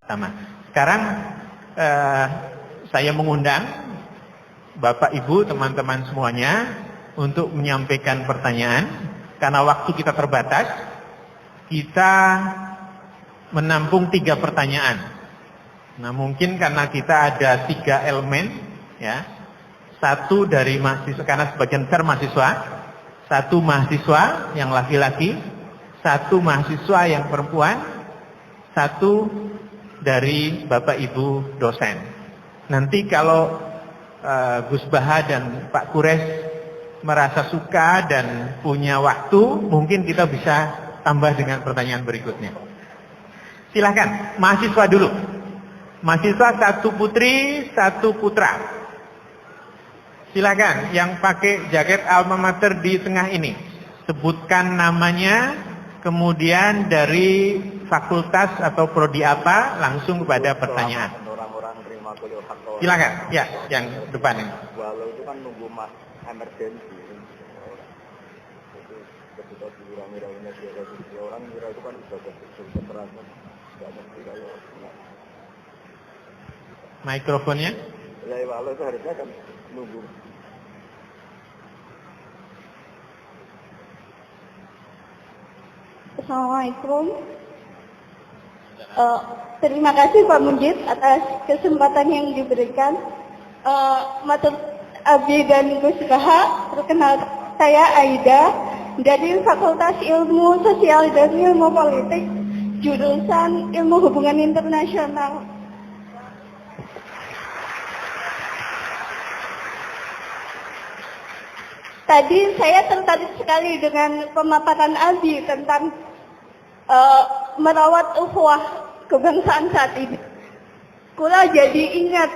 Sama. Sekarang saya mengundang Bapak Ibu, teman-teman semuanya untuk menyampaikan pertanyaan. Karena waktu kita terbatas, kita menampung 3 pertanyaan. Nah, mungkin karena kita ada 3 elemen, ya, 1 dari mahasiswa, karena sebagian besar mahasiswa, 1 mahasiswa yang laki-laki, 1 mahasiswa yang perempuan, 1 dari Bapak Ibu dosen. Nanti kalau Gus Baha dan Pak Kures merasa suka dan punya waktu, mungkin kita bisa tambah dengan pertanyaan berikutnya. Silakan, mahasiswa dulu. Mahasiswa 1 putri, 1 putra. Silakan, yang pakai jaket alma mater di tengah ini. Sebutkan namanya, kemudian dari fakultas atau prodi apa, langsung kepada pertanyaan. Silakan, ya, yang depan ini. Walau itu kan nunggu emergensi. Itu ketika diurangi-uranginya orang kira itu kan sudah keterangan, nggak mesti kayak. Mikrofonnya? Ya, walau itu harusnya kan nunggu. Assalamualaikum. Terima kasih Pak Mujid atas kesempatan yang diberikan. Matur Abi dan Gus Baha, perkenalkan saya Aida dari Fakultas Ilmu Sosial dan Ilmu Politik, jurusan Ilmu Hubungan Internasional. Tadi saya tertarik sekali dengan pemaparan Abi tentang merawat ukhuwah kebangsaan saat ini. Kula jadi ingat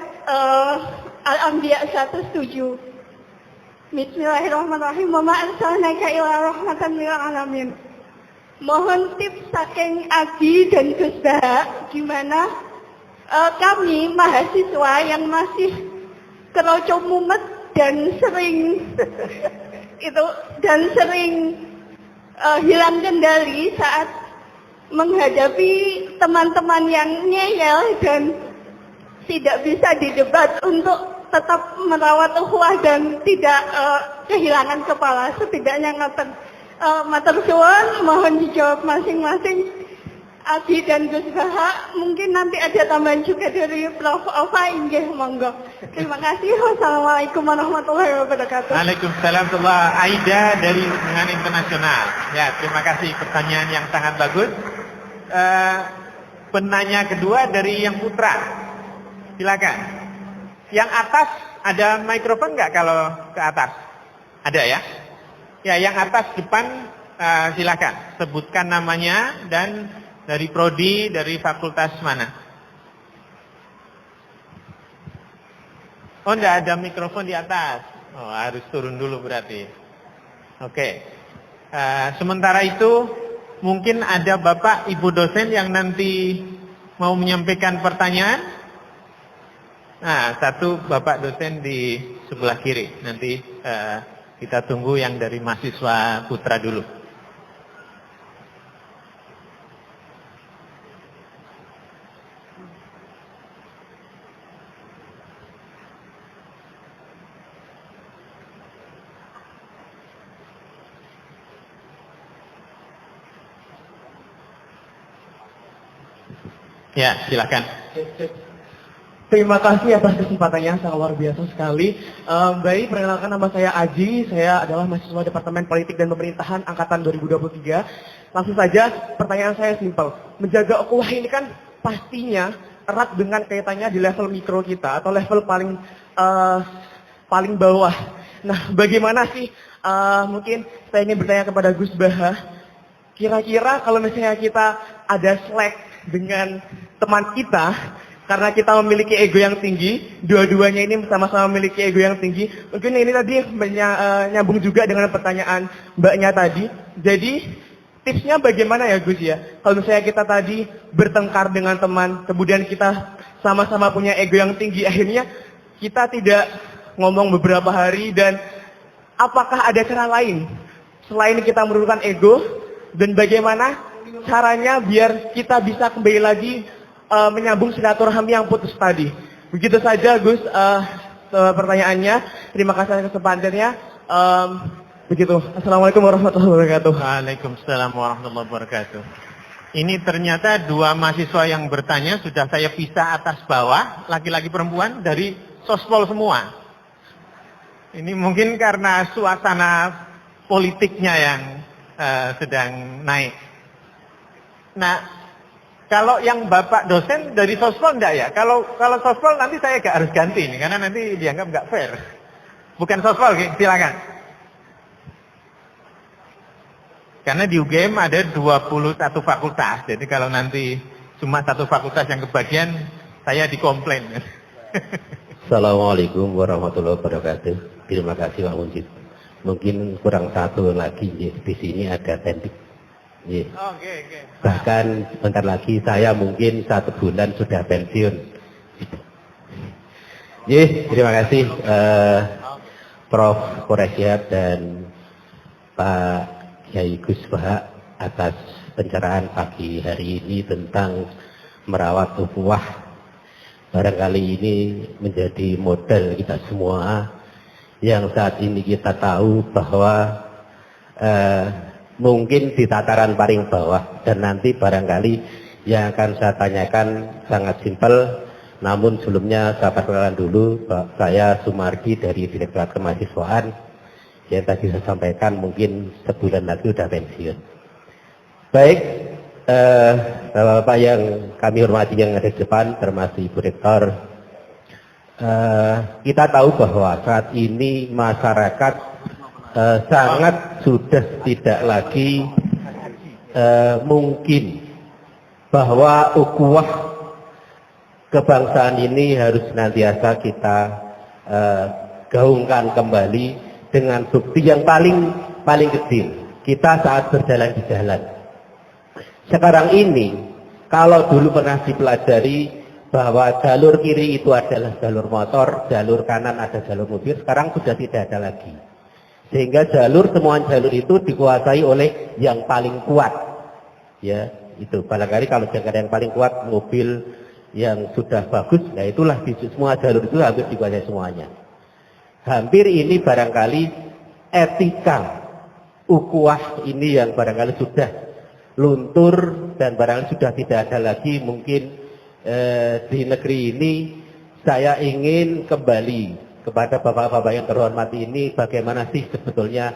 Al-Anbiya 107. Bismillahirrahmanirrahim. Wa ma arsalnaka illa rahmatan lil alamin. Mohon tips saking Abi dan Gus Baha, gimana kami mahasiswa yang masih keroco mumet dan sering hilang kendali saat menghadapi teman-teman yang ngeyel dan tidak bisa didebat untuk tetap merawat ukhuwah dan tidak kehilangan kepala. Setidaknya ngaten matur suwun, mohon dijawab masing-masing Abi dan Gus Baha. Mungkin nanti ada tambahan juga dari Prof. Ova, inggih monggo. Terima kasih. Wassalamualaikum warahmatullahi wabarakatuh. Waalaikumsalam warahmatullahi wabarakatuh. Aida dari Hubungan Internasional. Ya, terima kasih, pertanyaan yang sangat bagus. Penanya kedua dari yang putra. Silakan. Yang atas ada mikrofon nggak kalau ke atas? Ada ya? Ya, yang atas depan silakan. Sebutkan namanya dan dari prodi, dari fakultas mana? Oh, enggak ada mikrofon di atas. Oh, harus turun dulu berarti. Oke. Sementara itu, mungkin ada Bapak, Ibu dosen yang nanti mau menyampaikan pertanyaan. Nah, 1 Bapak dosen di sebelah kiri. Nanti kita tunggu yang dari mahasiswa putra dulu. Ya, silakan. Terima kasih atas kesempatannya, sangat luar biasa sekali. Baik, perkenalkan nama saya Aji, saya adalah mahasiswa Departemen Politik dan Pemerintahan Angkatan 2023. Langsung saja, pertanyaan saya simpel. Menjaga ukhuwah ini kan pastinya erat dengan kaitannya di level mikro kita, atau level paling bawah. Nah, bagaimana sih, mungkin saya ingin bertanya kepada Gus Baha, kira-kira kalau misalnya kita ada slack dengan teman kita, karena kita memiliki ego yang tinggi, dua-duanya ini sama-sama memiliki ego yang tinggi. Mungkin ini tadi nyambung juga dengan pertanyaan mbaknya tadi. Jadi tipsnya bagaimana ya Gus ya? Kalau misalnya kita tadi bertengkar dengan teman, kemudian kita sama-sama punya ego yang tinggi, akhirnya kita tidak ngomong beberapa hari, dan apakah ada cara lain selain kita menurunkan ego, dan bagaimana caranya biar kita bisa kembali lagi menyambung silaturahmi yang putus tadi. Begitu saja Gus pertanyaannya. Terima kasih atas kesempatannya. Begitu. Assalamualaikum warahmatullahi wabarakatuh. Waalaikumsalam warahmatullahi wabarakatuh. Ini ternyata dua mahasiswa yang bertanya sudah saya pisah atas bawah, laki-laki perempuan dari sospol semua. Ini mungkin karena suasana politiknya yang sedang naik. Nah, kalau yang Bapak dosen dari sospol enggak ya? Kalau sospol nanti saya gak harus ganti nih, karena nanti dianggap nggak fair. Bukan sospol, silakan. Karena di UGM ada 21 fakultas, jadi kalau nanti cuma satu fakultas yang kebagian, saya dikomplain. Assalamualaikum warahmatullahi wabarakatuh. Terima kasih Pak Munjid. Mungkin kurang satu lagi, di sini ada tendik. Oke. Bahkan sebentar lagi saya mungkin 1 bulan sudah pensiun. Terima kasih Prof. Quraisyad dan Pak Kiai Gus Baha atas pencerahan pagi hari ini tentang merawat ukhuwah. Barangkali ini menjadi model kita semua yang saat ini kita tahu bahwa mungkin di tataran paling bawah, dan nanti barangkali yang akan saya tanyakan sangat simpel. Namun sebelumnya saya perkenalkan dulu, saya Sumardi dari Direktorat Kemahasiswaan. Yang tadi saya sampaikan mungkin sebulan lagi sudah pensiun. Baik, Bapak-Bapak yang kami hormati yang ada di depan, termasuk Ibu Rektor. Kita tahu bahwa saat ini masyarakat sangat sudah tidak lagi mungkin bahwa ukhuwah kebangsaan ini harus senantiasa kita gaungkan kembali dengan bukti yang paling kecil. Kita saat berjalan di jalan. Sekarang ini, kalau dulu pernah dipelajari bahwa jalur kiri itu adalah jalur motor, jalur kanan ada jalur mobil, sekarang sudah tidak ada lagi. Sehingga semua jalur itu dikuasai oleh yang paling kuat. Ya, itu. Barangkali kalau jangka yang paling kuat mobil yang sudah bagus, nah itulah di semua jalur itu hampir dikuasai semuanya. Hampir ini barangkali etika ukhuwah ini yang barangkali sudah luntur dan barangkali sudah tidak ada lagi mungkin di negeri ini. Saya ingin kembali kepada bapak-bapak yang terhormat ini, bagaimana sih sebetulnya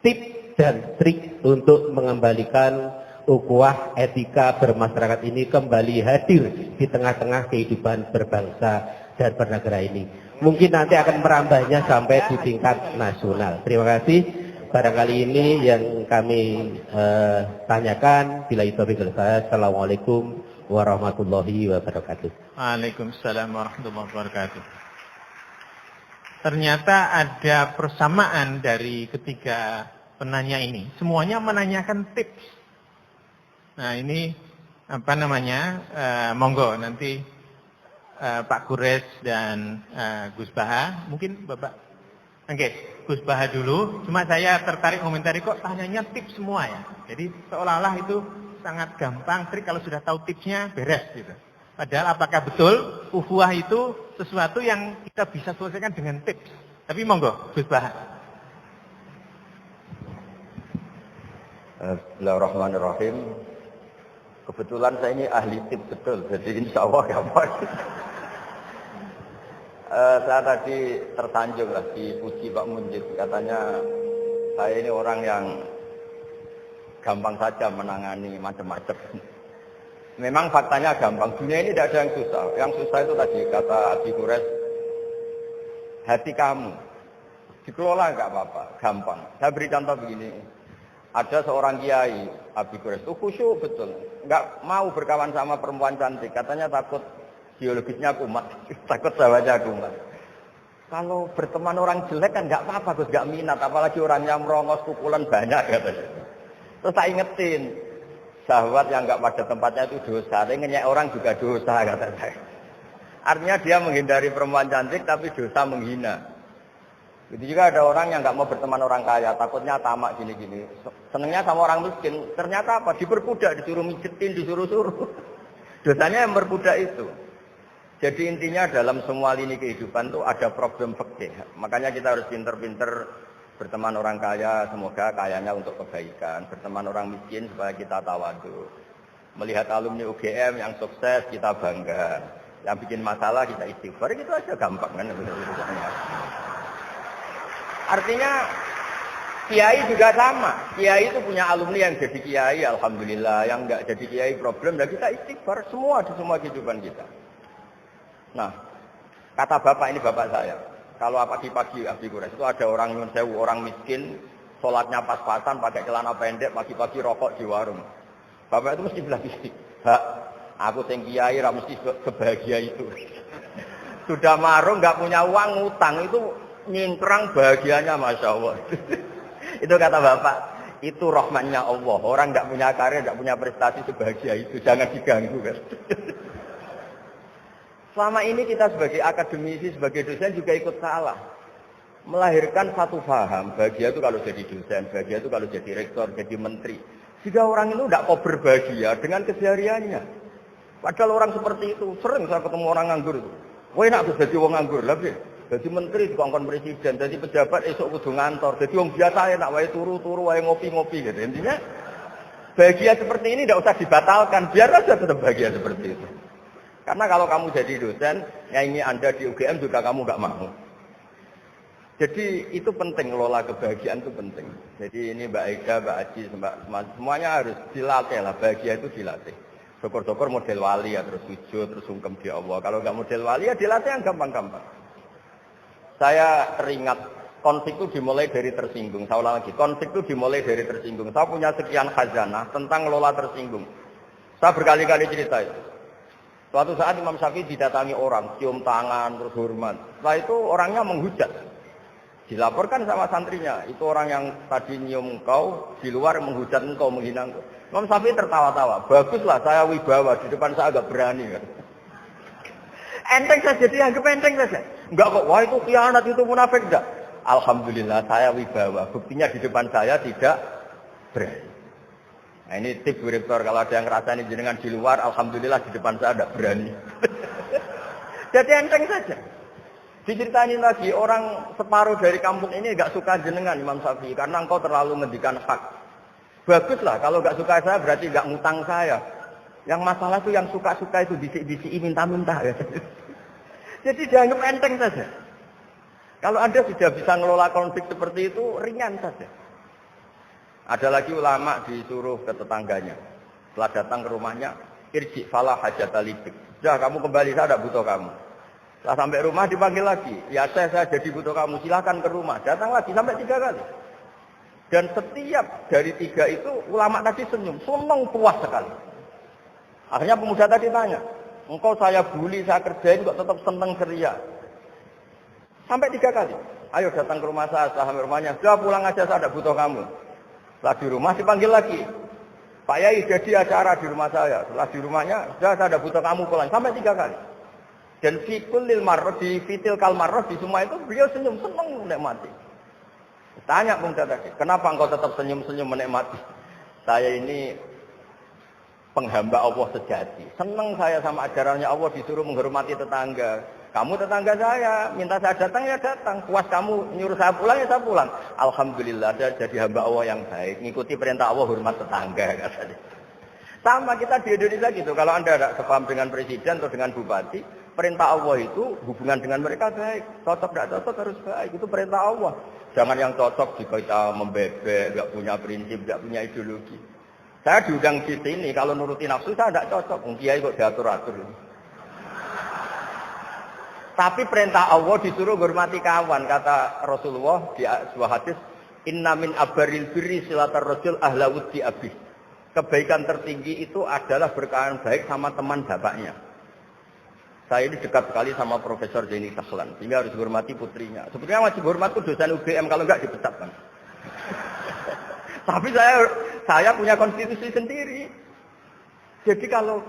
tips dan trik untuk mengembalikan ukhuwah etika bermasyarakat ini kembali hadir di tengah-tengah kehidupan berbangsa dan bernegara ini. Mungkin nanti akan merambahnya sampai di tingkat nasional. Terima kasih. Barangkali ini yang kami tanyakan. Bila itu Assalamualaikum warahmatullahi wabarakatuh. Waalaikumsalam warahmatullahi wabarakatuh. Ternyata ada persamaan dari ketiga penanya ini. Semuanya menanyakan tips. Nah ini apa namanya? Monggo nanti Pak Kures dan Gus Baha, mungkin Bapak. Oke, Gus Baha dulu. Cuma saya tertarik komentari kok tanyanya tips semua ya. Jadi seolah-olah itu sangat gampang, trik kalau sudah tahu tipsnya beres gitu. Padahal apakah betul ukhuwah itu sesuatu yang kita bisa selesaikan dengan tips? Tapi monggo, Gus Baha. Bismillahirrahmanirrahim. Kebetulan saya ini ahli tips betul, jadi insya Allah gampang. Saya tadi tersanjung lah dipuji Pak Munjid, katanya saya ini orang yang gampang saja menangani macam-macam. Memang faktanya gampang, dunia ini tidak ada yang susah. Yang susah itu tadi kata Abi Kures, hati kamu dikelola nggak apa-apa, gampang. Saya beri contoh begini, ada seorang kiai Abi Kures itu khusyuk betul, nggak mau berkawan sama perempuan cantik, katanya takut biologisnya kumat, takut sahabatnya kumat. Kalau berteman orang jelek kan nggak apa-apa, Gus, nggak minat, apalagi orangnya merongos, pukulan banyak katanya. Terus saya ingetin, sahabat yang nggak pada tempatnya itu dosa, tapi ngenyek orang juga dosa kata saya. Artinya dia menghindari perempuan cantik tapi dosa menghina. Begitu juga ada orang yang nggak mau berteman orang kaya, takutnya tamak gini-gini. Senengnya sama orang miskin, ternyata apa? Diperbudak, disuruh mijitin, disuruh-suruh. Dosanya yang berbudak itu. Jadi intinya dalam semua lini kehidupan itu ada problem fikih. Makanya kita harus pinter-pinter berteman orang kaya, semoga kayanya untuk kebaikan. Berteman orang miskin supaya kita tawadu. Melihat alumni UGM yang sukses kita bangga. Yang bikin masalah kita istighfar, gitu aja gampang kan. Artinya kiai juga sama. Kiai itu punya alumni yang jadi kiai, alhamdulillah. Yang enggak jadi kiai problem, dan kita istighfar semua di semua kehidupan kita. Nah, kata bapak ini bapak saya. Kalau pagi-pagi Abdi Quraisy itu ada orang nyun sewu, orang miskin, sholatnya pas-pasan, pakai celana pendek, pagi-pagi rokok di warung. Bapak itu mesti bilang gini, Pak, aku sing kiai ra mesti sebahagia itu. Sudah marung nggak punya uang ngutang itu nyingkrang bahagianya Masya Allah. Itu kata bapak, itu rahmatnya Allah. Orang nggak punya karya, nggak punya prestasi sebahagia itu, jangan diganggu kan. Selama ini kita sebagai akademisi, sebagai dosen juga ikut salah. Melahirkan satu paham, bahagia itu kalau jadi dosen, bahagia itu kalau jadi rektor, jadi menteri. Jika orang itu tidak kok berbahagia dengan kesehariannya. Padahal orang seperti itu, sering saya ketemu orang nganggur itu. Wah enak tuh jadi orang nganggur, lebih. Jadi menteri dikongkon presiden, jadi pejabat esok kudu ngantor. Jadi orang biasa enak, wae turu-turu, wae ngopi-ngopi gitu. Intinya bahagia seperti ini tidak usah dibatalkan, biar aja tetap bahagia seperti itu. Karena kalau kamu jadi dosen, nyanyi Anda di UGM juga kamu nggak mau. Jadi itu penting, lola kebahagiaan itu penting. Jadi ini Mbak Ega, Mbak Aji, semuanya harus dilatih lah, bahagia itu dilatih. Syukur-syukur model wali ya, terus sujud, terus sungkem di Allah. Kalau nggak model wali ya dilatih yang gampang-gampang. Saya teringat, konflik itu dimulai dari tersinggung. Saya ulang lagi, konflik itu dimulai dari tersinggung. Saya punya sekian khazanah tentang lola tersinggung. Saya berkali-kali cerita itu. Suatu saat Imam Syafi'i didatangi orang, cium tangan, terus hormat. Setelah itu orangnya menghujat. Dilaporkan sama santrinya, itu orang yang tadi nyium engkau, di luar menghujat engkau, menghina engkau. Imam Syafi'i tertawa-tawa, baguslah saya wibawa, di depan saya agak berani. Kan? Enteng saja, dianggap enteng saja. Enggak kok, wah itu khianat, itu munafik, enggak. Alhamdulillah saya wibawa, buktinya di depan saya tidak berani. Nah ini tips direktor, kalau ada yang ngerasain jenengan di luar, alhamdulillah di depan saya tidak berani. Jadi enteng saja. Diceritain lagi, orang separuh dari kampung ini nggak suka jenengan Imam Syafi'i karena engkau terlalu ngendikan hak. Baguslah, kalau nggak suka saya berarti nggak ngutang saya. Yang masalah itu yang suka-suka itu bisik-bisik minta-minta. Ya. Jadi dianggap enteng saja. Kalau Anda sudah bisa ngelola konflik seperti itu, ringan saja. Ada lagi ulama disuruh ke tetangganya. Setelah datang ke rumahnya, irji falah hajat alibik. Sudah kamu kembali, saya tidak butuh kamu. Setelah sampai rumah dipanggil lagi. Ya saya jadi butuh kamu, silakan ke rumah. Datang lagi sampai 3 kali. Dan setiap dari 3 itu ulama tadi senyum, senang puas sekali. Akhirnya pemuda tadi tanya, engkau saya bully, saya kerjain kok tetap senang ceria. Sampai 3 kali. Ayo datang ke rumah saya, setelah sampai rumahnya, sudah pulang aja, saya tidak butuh kamu. Setelah di rumah dipanggil lagi. Pak Yai jadi acara di rumah saya. Setelah di rumahnya, sudah saya tidak butuh kamu pulang. Sampai 3 kali. Dan fikul lil marroh, di fitil kal marroh, di semua itu beliau senyum, senang menikmati. Tanya pemuda tadi, kenapa engkau tetap senyum-senyum menikmati? Saya ini penghamba Allah sejati. Senang saya sama ajarannya Allah, disuruh menghormati tetangga. Kamu tetangga saya, minta saya datang ya datang. Puas kamu nyuruh saya pulang ya saya pulang. Alhamdulillah saya jadi hamba Allah yang baik. Ngikuti perintah Allah, hormat tetangga. Katanya. Sama kita di Indonesia gitu. Kalau Anda tidak sepaham dengan presiden atau dengan bupati, perintah Allah itu hubungan dengan mereka baik. Cocok tidak cocok harus baik. Itu perintah Allah. Jangan yang cocok jika kita membebek, nggak punya prinsip, nggak punya ideologi. Saya diundang di sini, kalau nuruti nafsu saya tidak cocok. Kiai kok diatur-atur. Tapi perintah Allah disuruh hormati kawan. Kata Rasulullah di sebuah hadis, inna min abaril birri silatar rajul ahla wuddi abih. Kebaikan tertinggi itu adalah berkawan baik sama teman bapaknya. Saya ini dekat sekali sama Profesor Zaini Tahlan, sehingga harus hormati putrinya. Sebetulnya wajib hormat itu dosen UGM, kalau enggak dipecat kan. Tapi saya punya konstitusi sendiri. Jadi kalau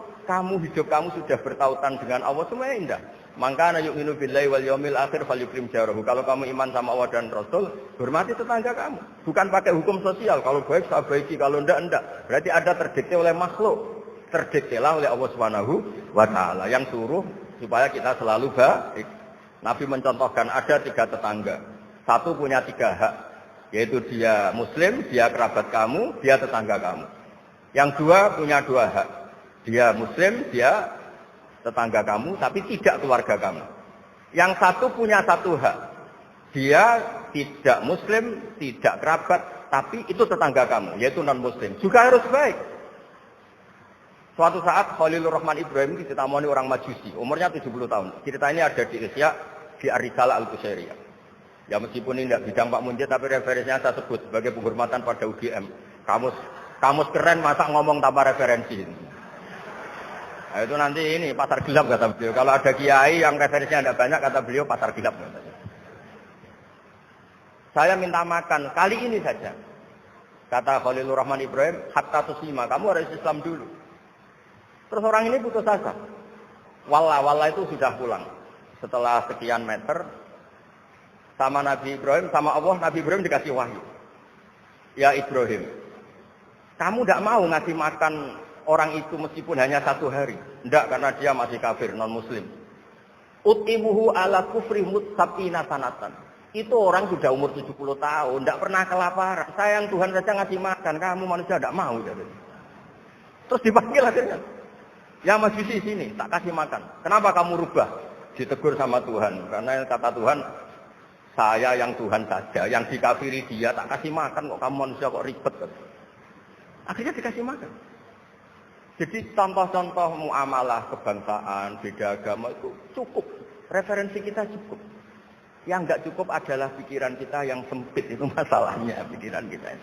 hidup kamu sudah bertautan dengan Allah, semuanya indah. Maka yu'minu billahi wal yaumil akhir falyukrim jarahu. Kalau kamu iman sama Allah dan Rasul, hormati tetangga kamu. Bukan pakai hukum sosial. Kalau baik saya baiki, kalau enggak. Berarti ada terdikte oleh makhluk. Terdiktelah oleh Allah Subhanahu wa taala yang suruh supaya kita selalu baik. Nabi mencontohkan ada 3 tetangga. Satu punya 3 hak, yaitu dia muslim, dia kerabat kamu, dia tetangga kamu. Yang 2 punya 2 hak. Dia muslim, dia tetangga kamu, tapi tidak keluarga kamu. Yang 1 punya 1 hak. Dia tidak muslim, tidak kerabat, tapi itu tetangga kamu, yaitu non-muslim. Juga harus baik. Suatu saat Khalilur Rahman Ibrahim ditemani orang Majusi, umurnya 70 tahun. Cerita ini ada di Isya, di Ar-Risalah Al-Qusairiyah. Ya meskipun ini tidak bidang Pak Munjid, tapi referensinya saya sebut sebagai penghormatan pada UGM. Kamus keren, masa ngomong tanpa referensi. Nah, itu nanti ini pasar gelap kata beliau. Kalau ada kiai yang referensinya tidak banyak, kata beliau pasar gelap. Saya minta makan kali ini saja. Kata Khalilur Rahman Ibrahim, hatta tuslima, kamu harus Islam dulu. Terus orang ini putus asa. Wallah itu sudah pulang. Setelah sekian meter, sama Nabi Ibrahim, sama Allah, Nabi Ibrahim dikasih wahyu. Ya Ibrahim, kamu tidak mau ngasih makan orang itu meskipun hanya 1 hari. Tidak, karena dia masih kafir, non-muslim. Utimuhu ala kufri mutsabina sanatan. Itu orang sudah umur 70 tahun, tidak pernah kelaparan. Sayang Tuhan saja ngasih makan, kamu manusia tidak mau. Terus dipanggil akhirnya. Ya Majusi sini, tak kasih makan. Kenapa kamu rubah? Ditegur sama Tuhan. Karena kata Tuhan, saya yang Tuhan saja, yang dikafiri dia, tak kasih makan kok kamu manusia kok ribet. Akhirnya dikasih makan. Jadi contoh-contoh muamalah kebangsaan, beda agama itu cukup. Referensi kita cukup. Yang enggak cukup adalah pikiran kita yang sempit, itu masalahnya pikiran kita.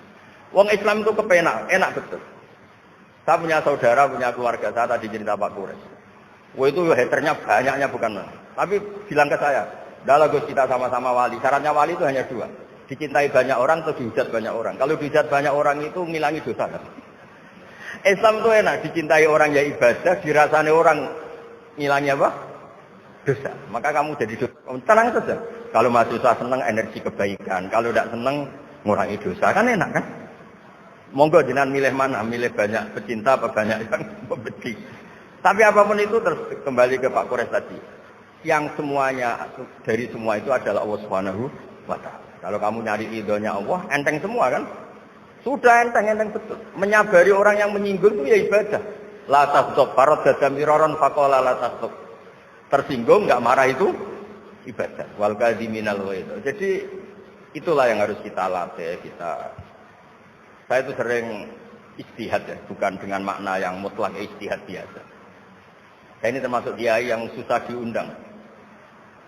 Wong Islam itu kepenak, enak betul. Saya punya saudara, punya keluarga, saya tadi cerita Pak Kures. Wah itu haternya banyaknya bukan. Tapi bilang ke saya, dah Gus kita sama-sama wali. Syaratnya wali itu hanya 2. Dicintai banyak orang atau dihujat banyak orang. Kalau dihujat banyak orang itu ngilangi dosa. Islam itu enak, dicintai orang ya ibadah, dirasani orang ngilangi apa? Dosa. Maka kamu jadi dosa. Tenang saja. Kalau mahasiswa senang energi kebaikan, kalau tidak senang ngurangi dosa, kan enak kan? Monggo jenengan milih mana? Milih banyak pecinta apa banyak yang membenci. Tapi apapun itu terus kembali ke Pak Kures tadi. Yang semuanya dari semua itu adalah Allah Subhanahu wa taala. Kalau kamu nyari ridhonya Allah, enteng semua kan? Sudah enteng betul. Menyabari orang yang menyinggung itu ya ibadah. La tasdaq farad dadamiraron faqala la tasdaq. Tersinggung enggak marah itu ibadah. Wal kadhiminal ghaidh. Jadi itulah yang harus kita latih, saya itu sering ijtihad ya, bukan dengan makna yang mutlak ijtihad biasa. Saya ini termasuk kiai yang susah diundang.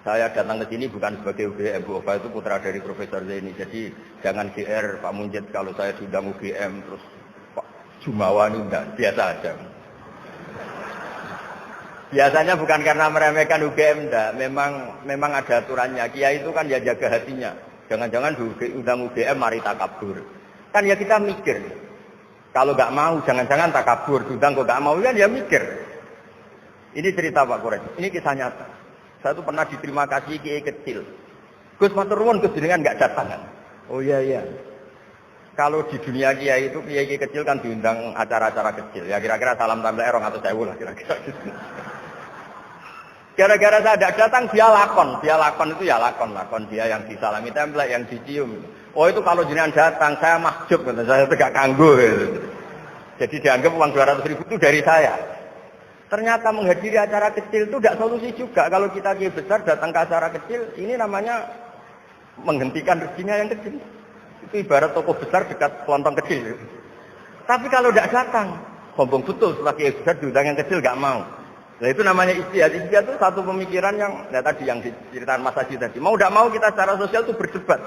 Saya datang ke sini bukan sebagai UGM, Bu Oba itu putra dari Profesor Zaini. Jadi jangan GR Pak Munjid kalau saya diundang UGM terus Pak Jumawa ini enggak, biasa aja. Biasanya bukan karena meremehkan UGM enggak, memang ada aturannya. Kiai itu kan ya jaga hatinya. Jangan-jangan diundang UGM mari takabur. Kan ya kita mikir, kalau nggak mau jangan-jangan takabur, diundang kok nggak mau kan ya mikir. Ini cerita Pak Kures, ini kisah nyata. Saya tuh pernah diterima kasih kiai kecil. Gus matur nuwun Gus jenengan nggak datang kan? Oh iya. Kalau di dunia kiai itu kiai kecil kan diundang acara-acara kecil. Ya kira-kira salam tambah erong atau sewu lah kira-kira. Gara-gara saya tidak datang dia lakon itu ya lakon dia yang disalami template, yang dicium. Oh itu kalau jenengan datang saya mahjub, saya tegak kanggo. Jadi dianggap uang 200.000 itu dari saya. Ternyata menghadiri acara kecil itu tidak solusi juga. Kalau kita kiai besar datang ke acara kecil, ini namanya menghentikan rezekinya yang kecil. Itu ibarat toko besar dekat kelontong kecil. Tapi kalau tidak datang, sombong betul setelah kiai besar diundang yang kecil nggak mau. Nah itu namanya ijtihad. Ijtihad itu satu pemikiran yang tadi yang diceritakan Mas Haji tadi. Mau tidak mau kita secara sosial itu berdebat.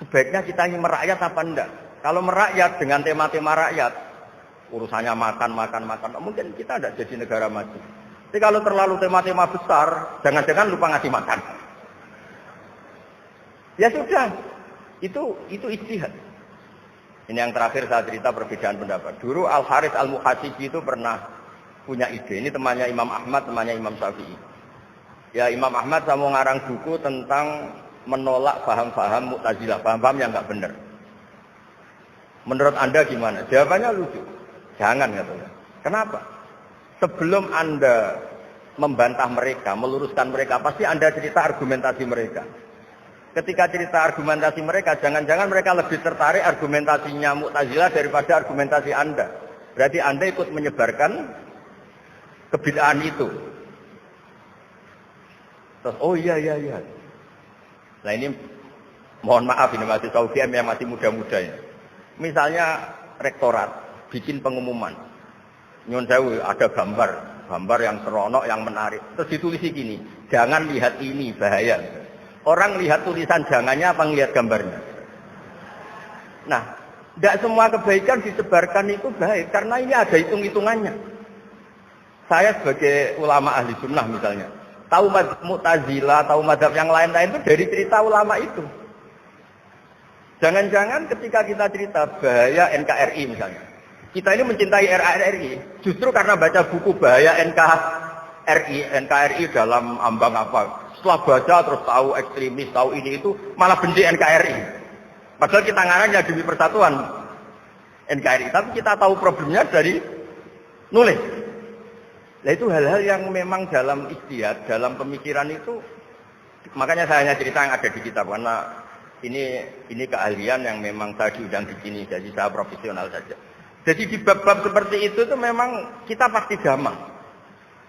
Sebaiknya kita ingin merakyat apa enggak? Kalau merakyat dengan tema-tema rakyat, urusannya makan, mungkin kita tidak jadi negara maju. Tapi kalau terlalu tema-tema besar, jangan-jangan lupa ngasih makan. Ya sudah, itu ijtihad. Ini yang terakhir saya cerita perbedaan pendapat. Dulu Al-Harits Al-Muhasibi itu pernah punya ide. Ini temannya Imam Ahmad, temannya Imam Syafi'i. Ya Imam Ahmad saya mau ngarang buku tentang menolak paham-paham Mu'tazilah, paham-paham yang nggak benar. Menurut Anda gimana? Jawabannya lucu. Jangan katanya. Kenapa? Sebelum Anda membantah mereka, meluruskan mereka, pasti Anda cerita argumentasi mereka. Ketika cerita argumentasi mereka, jangan-jangan mereka lebih tertarik argumentasinya Mu'tazilah daripada argumentasi Anda. Berarti Anda ikut menyebarkan kebid'ahan itu. Terus, oh iya. Nah ini, mohon maaf ini mahasiswa UGM yang masih muda-muda ya. Misalnya rektorat bikin pengumuman, nyun sewu ada gambar yang seronok, yang menarik. Terus ditulis gini, jangan lihat ini, bahaya. Orang lihat tulisan jangannya apa ngelihat gambarnya? Nah, tidak semua kebaikan disebarkan itu baik, karena ini ada hitung-hitungannya. Saya sebagai ulama ahli sunnah misalnya, tahu mazhab Mu'tazilah, tahu mazhab yang lain-lain itu dari cerita ulama itu. Jangan-jangan ketika kita cerita bahaya NKRI misalnya, kita ini mencintai NKRI justru karena baca buku bahaya NKRI dalam ambang apa. Setelah baca terus tahu ekstremis, tahu ini itu, malah benci NKRI. Padahal kita ngarangnya demi persatuan NKRI, tapi kita tahu problemnya dari nulis. Nah itu hal-hal yang memang dalam ijtihad, dalam pemikiran itu, makanya saya hanya cerita yang ada di kitab, karena ini keahlian yang memang saya diundang di sini, jadi saya profesional saja. Jadi di bab-bab seperti itu tuh memang kita pasti gamang.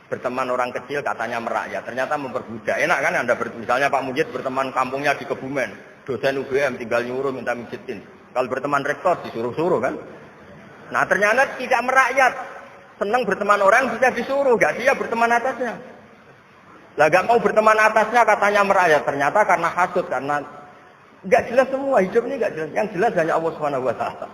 Berteman orang kecil katanya merakyat, ternyata memperbudak. Enak kan Anda misalnya Pak Mujid berteman kampungnya di Kebumen, dosen UGM tinggal nyuruh minta mijitin. Kalau berteman rektor disuruh-suruh kan. Nah ternyata tidak merakyat. Senang berteman orang bisa disuruh, gak dia berteman atasnya. Lah gak mau berteman atasnya katanya merakyat, ternyata karena hasud, karena gak jelas semua, hidup ini gak jelas. Yang jelas hanya Allah Subhanahu wa taala.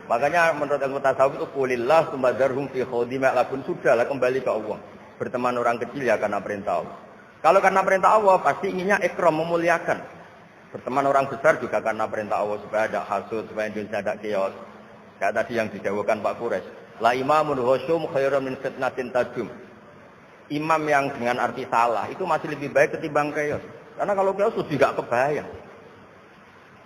Makanya menurut ilmu tasawuf itu qulillah tsumadzarhum fi khawdima labun, sudahlah kembali ke Allah. Berteman orang kecil ya karena perintah Allah. Kalau karena perintah Allah pasti inginnya ikram, memuliakan. Berteman orang besar juga karena perintah Allah supaya ada hasud, supaya Indonesia ada chaos. Kayak tadi yang dijawabkan Pak Quraisy. La imamun husyum khairum min fitnatin tajum. Imam yang dengan arti salah itu masih lebih baik ketimbang chaos. Karena kalau chaos sudah tidak kebayang.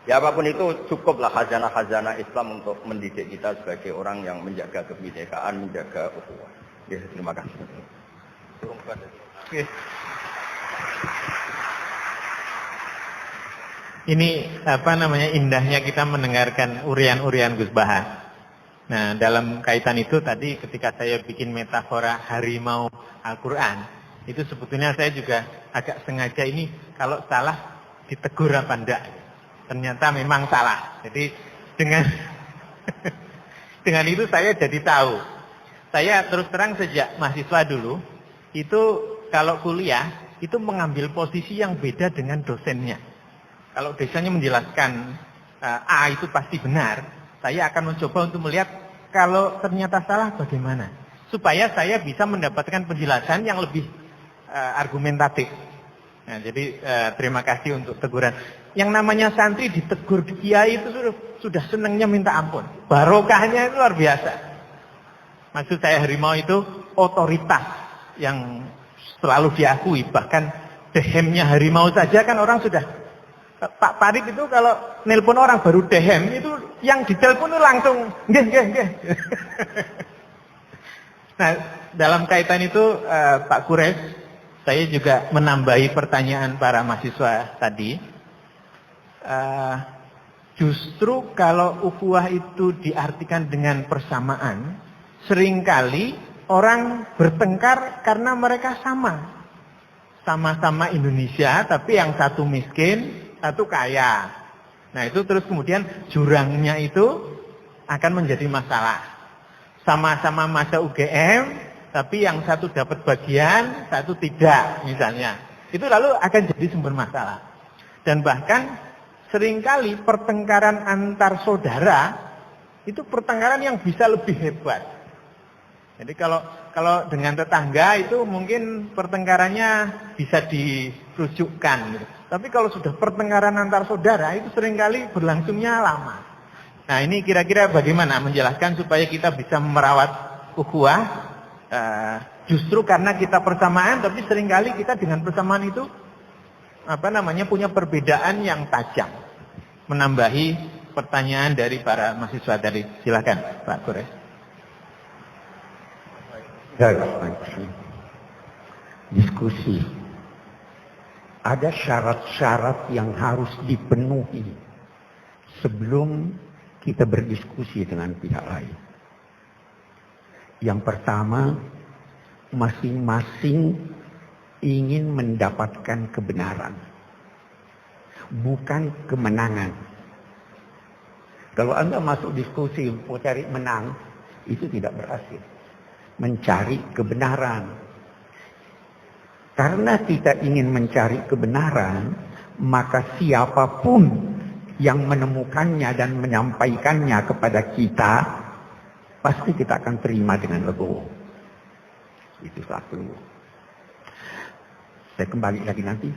Ya apapun itu cukuplah khazanah-khazanah Islam untuk mendidik kita sebagai orang yang menjaga kebinekaan, menjaga ukhuwah. Ya, terima kasih. Oke. Ini indahnya kita mendengarkan urian-urian Gus Baha. Nah, dalam kaitan itu tadi ketika saya bikin metafora harimau Al-Quran, itu sebetulnya saya juga agak sengaja ini kalau salah ditegur apa enggak. Ternyata memang salah. Jadi dengan itu saya jadi tahu. Saya terus terang sejak mahasiswa dulu, itu kalau kuliah, itu mengambil posisi yang beda dengan dosennya. Kalau dosennya menjelaskan A itu pasti benar, saya akan mencoba untuk melihat kalau ternyata salah bagaimana. Supaya saya bisa mendapatkan penjelasan yang lebih argumentatif. Nah, jadi terima kasih untuk teguran. Yang namanya santri ditegur kiai itu sudah senangnya minta ampun. Barokahnya itu luar biasa. Maksud saya harimau itu otoritas yang selalu diakui. Bahkan dehemnya harimau saja kan orang sudah. Pak Parik itu kalau nelpon orang baru dehem itu yang ditelepon itu langsung nggih. Nah, dalam kaitan itu Pak Quraisy, saya juga menambahi pertanyaan para mahasiswa tadi. Justru kalau ukhuwah itu diartikan dengan persamaan, seringkali orang bertengkar karena mereka sama-sama Indonesia, tapi yang satu miskin, satu kaya. Nah itu terus kemudian jurangnya itu akan menjadi masalah. Sama-sama masa UGM, tapi yang satu dapat bagian, satu tidak misalnya. Itu lalu akan jadi sumber masalah. Dan bahkan seringkali pertengkaran antar saudara, itu pertengkaran yang bisa lebih hebat. Jadi kalau dengan tetangga itu mungkin pertengkarannya bisa dirujukkan. Gitu. Tapi kalau sudah pertengkaran antar saudara itu seringkali berlangsungnya lama. Nah ini kira-kira bagaimana menjelaskan supaya kita bisa merawat ukhuwah justru karena kita persamaan, tapi seringkali kita dengan persamaan itu punya perbedaan yang tajam. Menambahi pertanyaan dari para mahasiswa tadi. Silakan Pak Quraisy. Diskusi. Ada syarat-syarat yang harus dipenuhi sebelum kita berdiskusi dengan pihak lain. Yang pertama, masing-masing ingin mendapatkan kebenaran, bukan kemenangan. Kalau Anda masuk diskusi mau cari menang, itu tidak berhasil. Mencari kebenaran. Karena kita ingin mencari kebenaran, maka siapapun yang menemukannya dan menyampaikannya kepada kita, pasti kita akan terima dengan legowo. Itu satu. Saya kembali lagi nanti.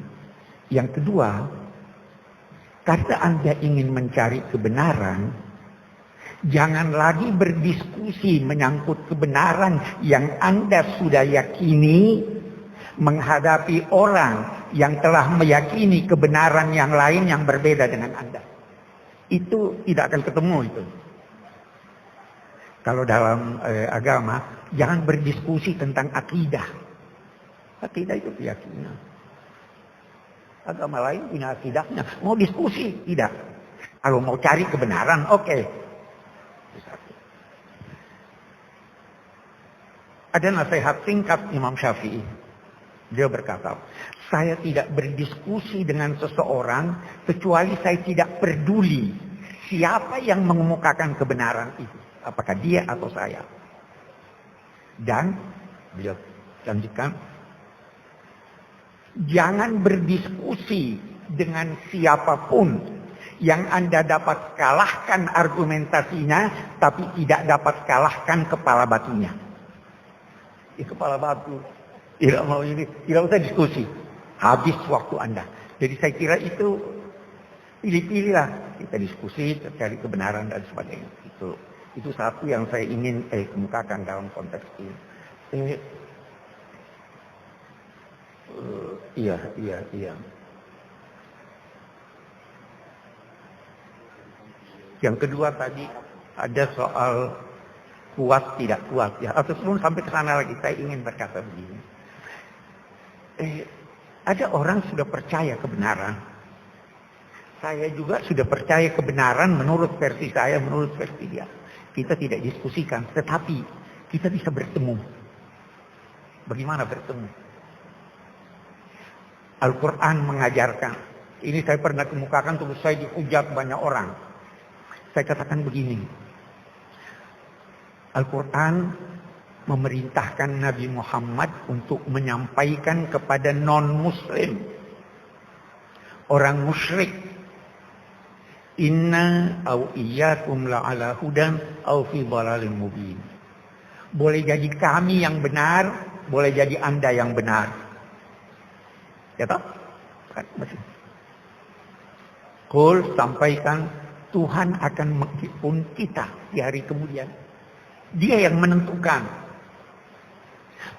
Yang kedua, karena Anda ingin mencari kebenaran, jangan lagi berdiskusi menyangkut kebenaran yang Anda sudah yakini menghadapi orang yang telah meyakini kebenaran yang lain yang berbeda dengan Anda. Itu tidak akan ketemu itu. Kalau dalam agama, jangan berdiskusi tentang akidah. Akidah itu keyakinan. Agama lain punya akidahnya. Mau diskusi? Tidak. Kalau mau cari kebenaran, oke. Ada nasihat singkat Imam Syafi'i. Dia berkata, saya tidak berdiskusi dengan seseorang kecuali saya tidak peduli siapa yang mengemukakan kebenaran itu. Apakah dia atau saya. Dan beliau lanjutkan, jangan berdiskusi dengan siapapun yang Anda dapat kalahkan argumentasinya, tapi tidak dapat kalahkan kepala batunya. Kepala batu. Tidak mau ini, tidak usah diskusi. Habis waktu Anda. Jadi saya kira itu pilih-pilihlah. Kita diskusi, cari kebenaran dan sebagainya. Itu satu yang saya ingin kemukakan dalam konteks ini. Iya. Yang kedua tadi ada soal kuat tidak kuat ya. Atau sebelum sampai ke sana lagi saya ingin berkata begini. Ada orang sudah percaya kebenaran. Saya juga sudah percaya kebenaran menurut versi saya, menurut versi dia. Kita tidak diskusikan, tetapi kita bisa bertemu. Bagaimana bertemu? Al-Quran mengajarkan. Ini saya pernah kemukakan, terus saya dihujat banyak orang. Saya katakan begini. Al-Quran memerintahkan Nabi Muhammad untuk menyampaikan kepada non-muslim, orang musyrik, inna au iyyakum la'ala hudan au fi dhalalin mubin. Boleh jadi kami yang benar, boleh jadi Anda yang benar. Ya toh? Qul, sampaikan, Tuhan akan menghimpun kita di hari kemudian. Dia yang menentukan.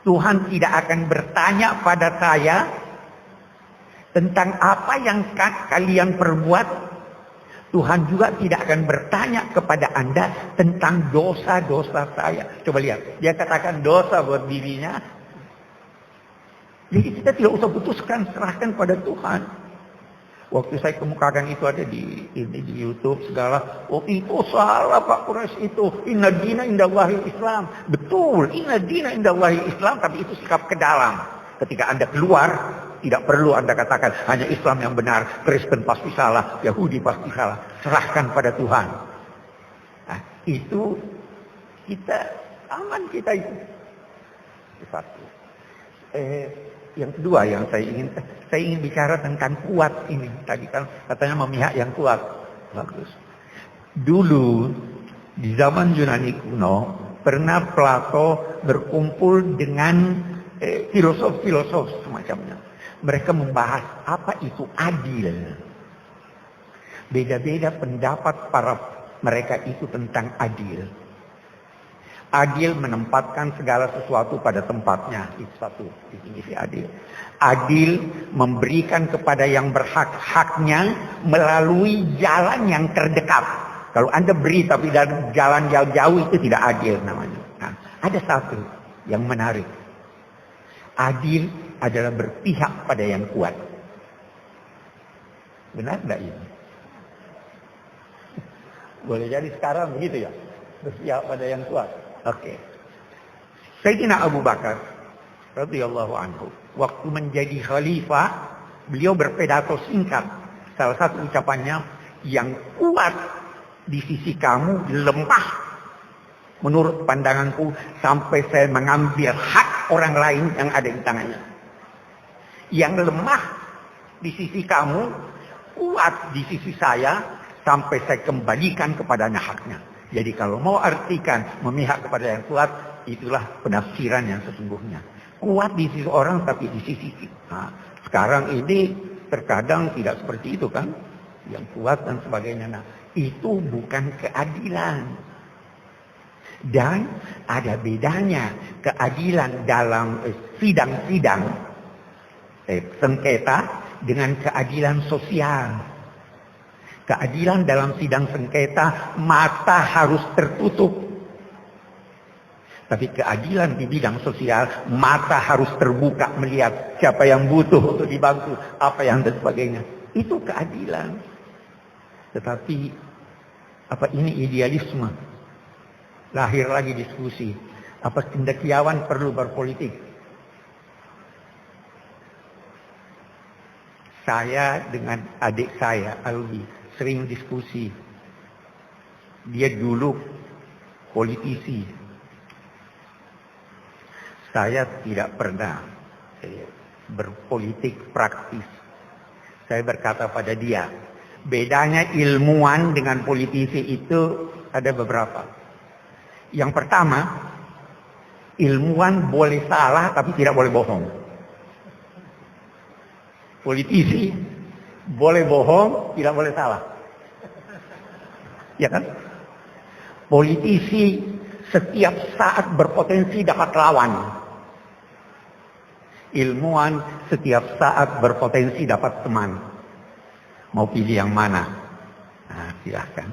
Tuhan tidak akan bertanya pada saya tentang apa yang kalian perbuat. Tuhan juga tidak akan bertanya kepada Anda tentang dosa-dosa saya. Coba lihat, dia katakan dosa buat dirinya. Jadi kita tidak usah putuskan, serahkan pada Tuhan. Waktu saya kemukakan itu ada di YouTube segala. Oh itu salah Pak Quraisy itu. Inna dina indallahi Islam. Betul, inna dina indallahi Islam. Tapi itu sikap ke dalam. Ketika Anda keluar, tidak perlu Anda katakan hanya Islam yang benar. Kristen pasti salah, Yahudi pasti salah. Serahkan pada Tuhan. Nah, itu kita aman kita itu. Satu. Yang kedua yang saya ingin bicara tentang kuat ini. Tadi kan katanya memihak yang kuat. Bagus. Dulu di zaman Yunani kuno pernah Plato berkumpul dengan filosof-filosof semacamnya. Mereka membahas apa itu adil. Beda-beda pendapat para mereka itu tentang adil. Adil menempatkan segala sesuatu pada tempatnya. Itu satu definisi adil. Adil memberikan kepada yang berhak haknya melalui jalan yang terdekat. Kalau Anda beri tapi dari jalan jauh-jauh itu tidak adil namanya. Nah, ada satu. yang menarik. Adil adalah berpihak pada yang kuat. Benar enggak ini? Boleh jadi sekarang begitu ya? Berpihak pada yang kuat. Oke. Sayyidina Abu Bakar radhiyallahu anhu, waktu menjadi khalifah, beliau berpidato singkat. Salah satu ucapannya, yang kuat di sisi kamu lemah menurut pandanganku sampai saya mengambil hak orang lain yang ada di tangannya. Yang lemah di sisi kamu kuat di sisi saya sampai saya kembalikan kepadanya haknya. Jadi kalau mau artikan memihak kepada yang kuat, itulah penafsiran yang sesungguhnya. Kuat di sisi orang tapi di sisi kita. Nah, sekarang ini terkadang tidak seperti itu kan, yang kuat dan sebagainya. Nah, itu bukan keadilan. Dan ada bedanya keadilan dalam sidang-sidang sengketa dengan keadilan sosial. Keadilan dalam sidang sengketa, mata harus tertutup. Tapi keadilan di bidang sosial, mata harus terbuka melihat siapa yang butuh untuk dibantu, apa yang dan sebagainya. Itu keadilan. Tetapi apa ini idealisme? Lahir lagi diskusi. Apa cendekiawan perlu berpolitik? Saya dengan adik saya, Alwi, sering diskusi. Dia dulu politisi. Saya tidak pernah berpolitik praktis. Saya berkata pada dia, bedanya ilmuwan dengan politisi itu ada beberapa. Yang pertama, ilmuwan boleh salah tapi tidak boleh bohong. Politisi boleh bohong, tidak boleh salah. Ya kan? Politisi setiap saat berpotensi dapat lawan. Ilmuwan setiap saat berpotensi dapat teman. Mau pilih yang mana? Nah, silahkan.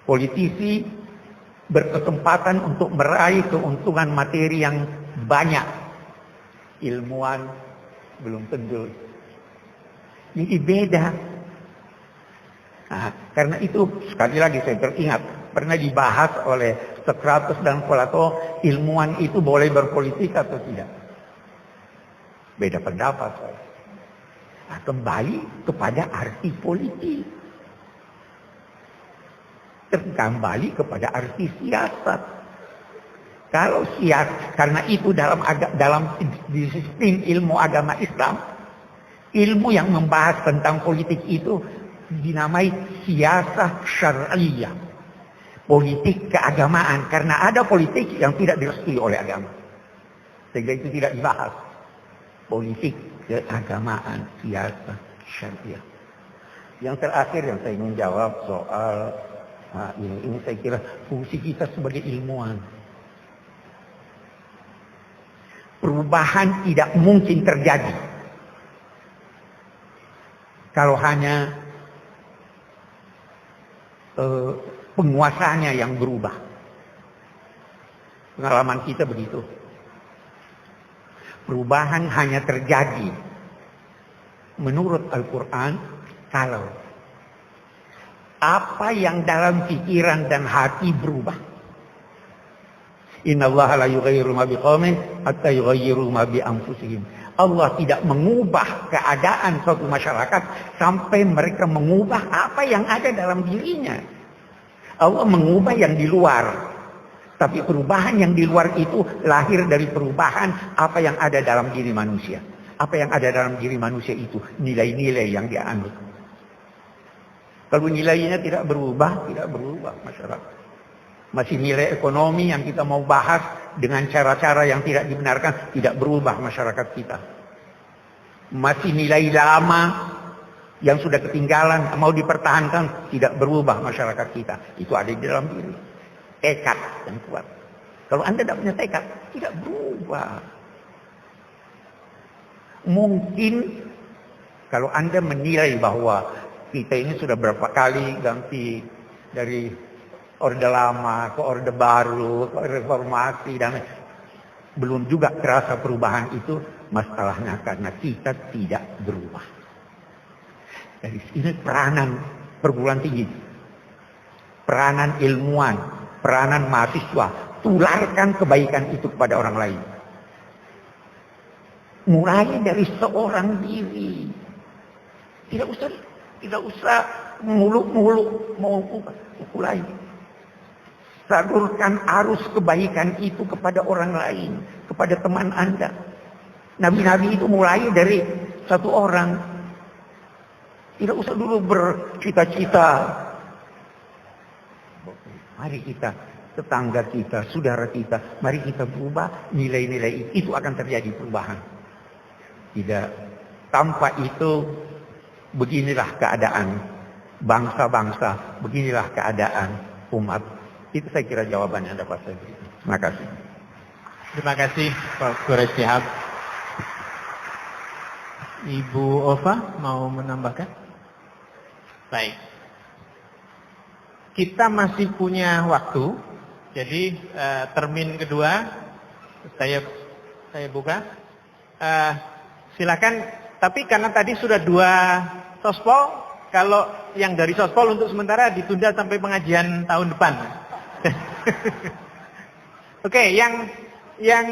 Politisi berkesempatan untuk meraih keuntungan materi yang banyak. Ilmuwan belum tentu. Ini beda. Nah, karena itu sekali lagi saya teringat pernah dibahas oleh Socrates dan Plato, ilmuwan itu boleh berpolitik atau tidak? Beda pendapat. Nah, kembali kepada arti politik. Kembali kepada arti siasat. Kalau siasat, karena itu dalam disiplin ilmu agama Islam, ilmu yang membahas tentang politik itu dinamai siasah syar'iyah. Politik keagamaan. Karena ada politik yang tidak direstui oleh agama. Sehingga itu tidak dibahas. Politik keagamaan, siasah syariah. Yang terakhir yang saya ingin jawab soal ini saya kira fungsi kita sebagai ilmuwan. Perubahan tidak mungkin terjadi kalau hanya penguasanya yang berubah. Pengalaman kita begitu. Perubahan hanya terjadi menurut Al-Quran kalau apa yang dalam pikiran dan hati berubah. Innallaha la yughayyiru ma biqaumin hatta yughayyiru ma bi anfusihim. Allah tidak mengubah keadaan suatu masyarakat sampai mereka mengubah apa yang ada dalam dirinya. Allah mengubah yang di luar. Tapi perubahan yang di luar itu lahir dari perubahan apa yang ada dalam diri manusia. Apa yang ada dalam diri manusia itu nilai-nilai yang dia anut. Kalau nilainya tidak berubah masyarakat. Masih nilai ekonomi yang kita mau bahas dengan cara-cara yang tidak dibenarkan, tidak berubah masyarakat kita. Masih nilai lama yang sudah ketinggalan, mau dipertahankan, tidak berubah masyarakat kita. Itu ada di dalam diri. Tekad yang kuat. Kalau Anda tidak punya tekad, tidak berubah. Mungkin kalau Anda menilai bahwa kita ini sudah berapa kali ganti dari Orde Lama ke Orde Baru, ke Reformasi, dan belum juga terasa perubahan itu, masalahnya karena kita tidak berubah. Dari sini peranan perguruan tinggi, peranan ilmuwan, peranan mahasiswa, tularkan kebaikan itu kepada orang lain. Mulai dari seorang diri. Tidak usah muluk-muluk mau mulai. Salurkan arus kebaikan itu kepada orang lain, kepada teman Anda. Nabi-nabi itu mulai dari satu orang. Tidak usah dulu bercita-cita. Mari kita, tetangga kita, saudara kita, mari kita berubah nilai-nilai itu akan terjadi perubahan. Tidak, tanpa itu beginilah keadaan bangsa-bangsa, beginilah keadaan umat. Itu saya kira jawabannya dapat saya beri. Terima kasih. Terima kasih Pak Quraish Shihab. Ibu Ova mau menambahkan? Baik. Kita masih punya waktu. Jadi termin kedua saya buka. Silakan. Tapi karena tadi sudah 2 sospol, kalau yang dari sospol untuk sementara ditunda sampai pengajian tahun depan. Oke, yang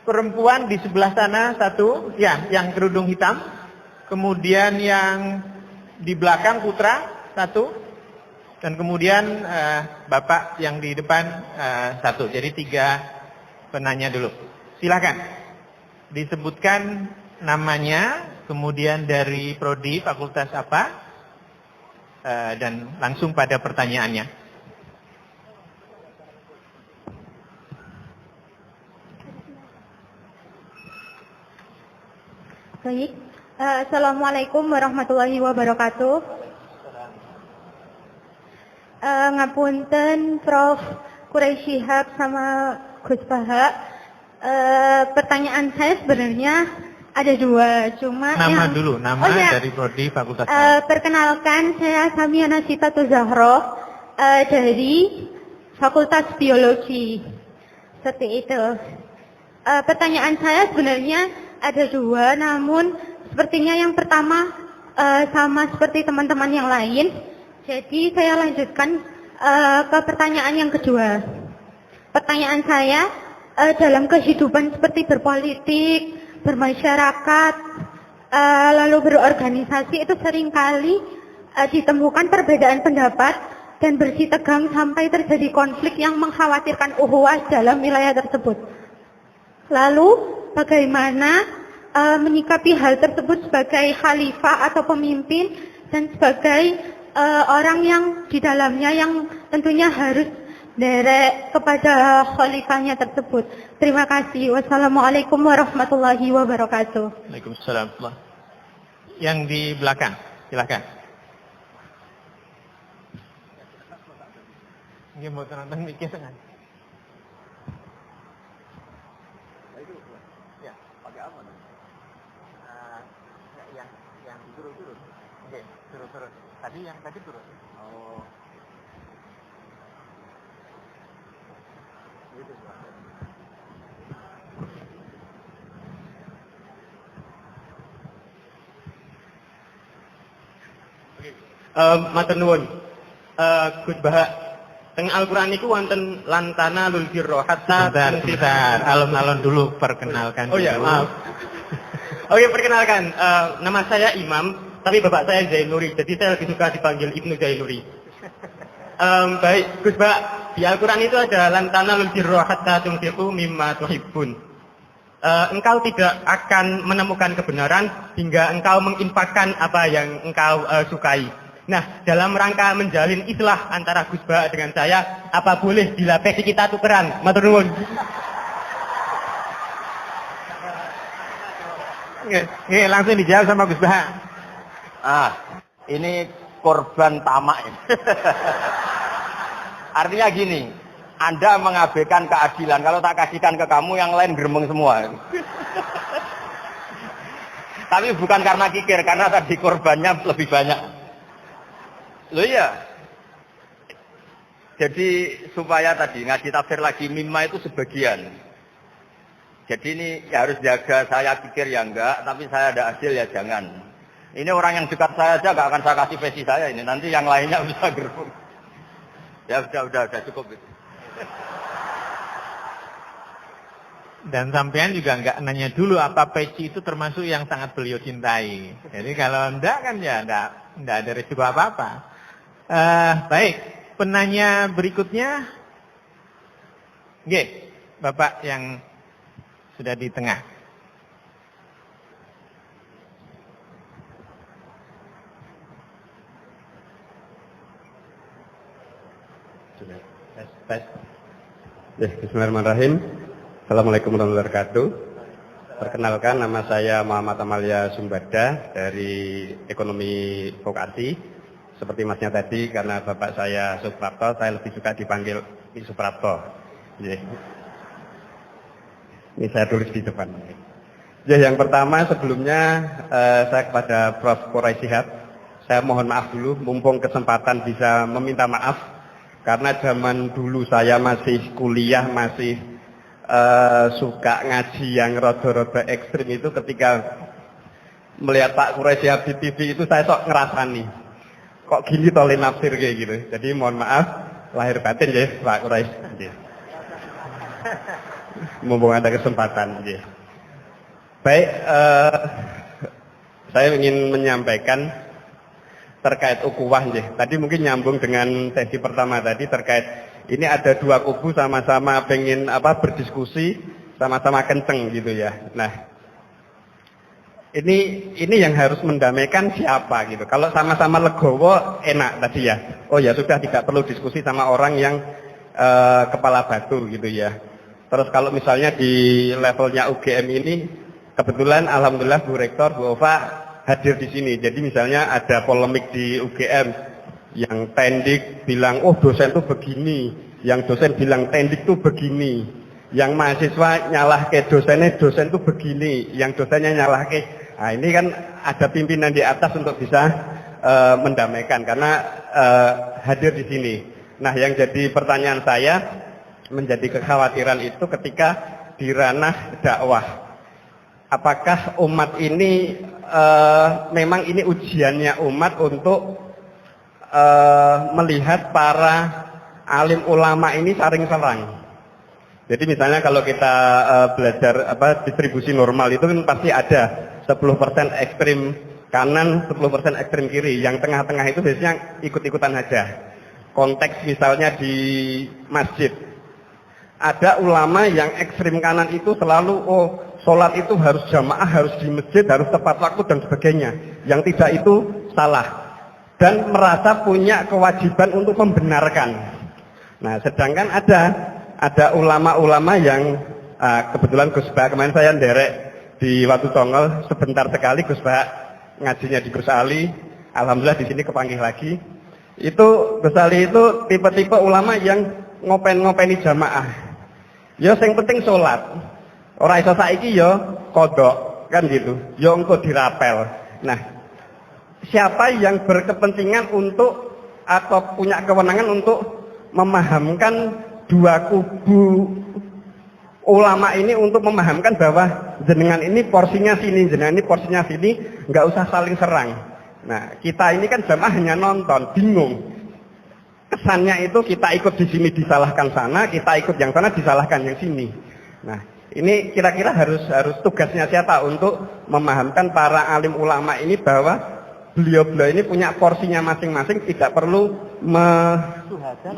perempuan di sebelah sana satu, ya, yang kerudung hitam. Kemudian yang di belakang putra satu, dan kemudian bapak yang di depan satu. Jadi 3 penanya dulu. Silakan disebutkan namanya, kemudian dari prodi fakultas apa, dan langsung pada pertanyaannya. Baik, Assalamualaikum warahmatullahi wabarakatuh. Ngapunten Prof. Quraish Shihab sama Gus Baha. Pertanyaan saya sebenarnya ada 2, cuma nama dulu, nama dari prodi fakultas. Perkenalkan, saya Samiana Sitatul Zahro dari Fakultas Biologi. Seperti itu. Pertanyaan saya sebenarnya ada 2, namun sepertinya yang pertama sama seperti teman-teman yang lain. Jadi saya lanjutkan ke pertanyaan yang kedua. Pertanyaan saya, dalam kehidupan seperti berpolitik, bermasyarakat, lalu berorganisasi itu seringkali ditemukan perbedaan pendapat dan bersitegang sampai terjadi konflik yang mengkhawatirkan ukhuwah dalam wilayah tersebut. Lalu bagaimana menyikapi hal tersebut sebagai khalifah atau pemimpin dan sebagai orang yang di dalamnya yang tentunya harus derek kepada khalifahnya tersebut. Terima kasih. Wassalamualaikum warahmatullahi wabarakatuh. Waalaikumsalam. Yang di belakang, silakan. Ini mau nonton mikir kan? Ya, pakai apa nih? Yang turun. Oke, turun. Yang tadi turun. Oh. Matur nuwun. Gus Baha, teng Al-Qur'an niku wonten lantana lul birro hatta Sebentar. Alon-alon dulu perkenalkan. Oh ya, maaf. Oke, perkenalkan. Nama saya Imam, tapi bapak saya Zainuri. Jadi saya lebih suka dipanggil Ibnu Zainuri. Baik, Gus Baha, di Al-Qur'an itu ada lantana lul birro hatta tunfiqu mimma tuhibbun. Engkau tidak akan menemukan kebenaran hingga engkau menginfakkan apa yang engkau sukai. Nah, dalam rangka menjalin islah antara Gus Baha dengan saya, apa boleh bila pesi kita tukeran? Matur nuwun. Oke, langsung dijawab sama Gus Baha. Ini korban tamak ini. Artinya gini, Anda mengabaikan keadilan. Kalau tak kasihkan ke kamu, yang lain geremeng semua. Tapi bukan karena kikir, karena tadi korbannya lebih banyak. Loh iya. Jadi supaya tadi ngaji tafsir lagi, mimma itu sebagian. Jadi ini ya harus jaga, saya pikir ya enggak, tapi saya ada hasil ya jangan. Ini orang yang dekat saya aja enggak akan saya kasih versi saya ini, nanti yang lainnya bisa gerung. Ya udah cukup itu. Dan sampean juga enggak nanya dulu apa peci itu termasuk yang sangat beliau cintai. Jadi kalau enggak kan ya enggak ada risiko apa-apa. Baik, penanya berikutnya. Nggih, Bapak yang sudah di tengah. Bismillahirrahmanirrahim. Assalamualaikum warahmatullahi wabarakatuh. Perkenalkan, nama saya Muhammad Amalia Sumbada dari Ekonomi Vokasi. Seperti masnya tadi, karena bapak saya Suprapto, saya lebih suka dipanggil Pak Suprapto. Ini saya tulis di depan. Yang pertama, sebelumnya saya kepada Prof. Quraish Shihab, saya mohon maaf dulu, mumpung kesempatan bisa meminta maaf, karena zaman dulu saya masih kuliah, masih suka ngaji yang rada-rada ekstrim itu, ketika melihat Pak Quraish Shihab di TV itu saya sok ngerasani, kok gini tolin nafsir kayak gitu. Jadi mohon maaf, lahir batin ya Pak Quraish. Mumpung ada kesempatan. Baik, saya ingin menyampaikan terkait ukhuwah. Tadi mungkin nyambung dengan sesi pertama tadi terkait ini ada dua kubu sama-sama pengen berdiskusi, sama-sama kenceng gitu ya. Nah, ini yang harus mendamaikan siapa gitu. Kalau sama-sama legowo enak tadi ya. Oh ya sudah, tidak perlu diskusi sama orang yang kepala batu gitu ya. Terus kalau misalnya di levelnya UGM ini, kebetulan alhamdulillah Bu Rektor, Bu Ova hadir di sini. Jadi misalnya ada polemik di UGM, yang tendik bilang, oh dosen tuh begini, yang dosen bilang tendik tuh begini, yang mahasiswa nyalah ke dosennya, dosen tuh begini, yang dosennya nyalah ke. Nah ini kan ada pimpinan di atas untuk bisa mendamaikan, karena hadir di sini. Nah yang jadi pertanyaan saya, menjadi kekhawatiran itu ketika di ranah dakwah, apakah umat ini memang ini ujiannya umat untuk melihat para alim ulama ini saling serang. Jadi misalnya kalau kita belajar distribusi normal itu kan pasti ada 10% ekstrim kanan, 10% ekstrim kiri. Yang tengah-tengah itu biasanya ikut-ikutan aja. Konteks misalnya di masjid, ada ulama yang ekstrim kanan itu selalu sholat itu harus jamaah, harus di masjid, harus tepat waktu dan sebagainya. Yang tidak itu salah dan merasa punya kewajiban untuk membenarkan. Nah, sedangkan ada ulama-ulama yang kebetulan Gus Bah, kemarin saya nderek di Watu Tongol sebentar sekali, Gus Bah ngajinya di Gus Ali, alhamdulillah di sini kepanggil lagi. Itu Gus Ali itu tipe-tipe ulama yang ngopeni jamaah. Ya sing penting sholat. Ora iso saiki ya kodok kan gitu. Ya engko dirapel. Nah, siapa yang berkepentingan untuk atau punya kewenangan untuk memahamkan dua kubu ulama ini, untuk memahamkan bahwa jenengan ini porsinya sini, jenengan ini porsinya sini, nggak usah saling serang. Nah, kita ini kan jamaah hanya nonton, bingung. Kesannya itu kita ikut di sini disalahkan sana, kita ikut yang sana disalahkan yang sini. Nah, ini kira-kira harus tugasnya siapa untuk memahamkan para alim ulama ini bahwa beliau-beliau ini punya porsinya masing-masing, tidak perlu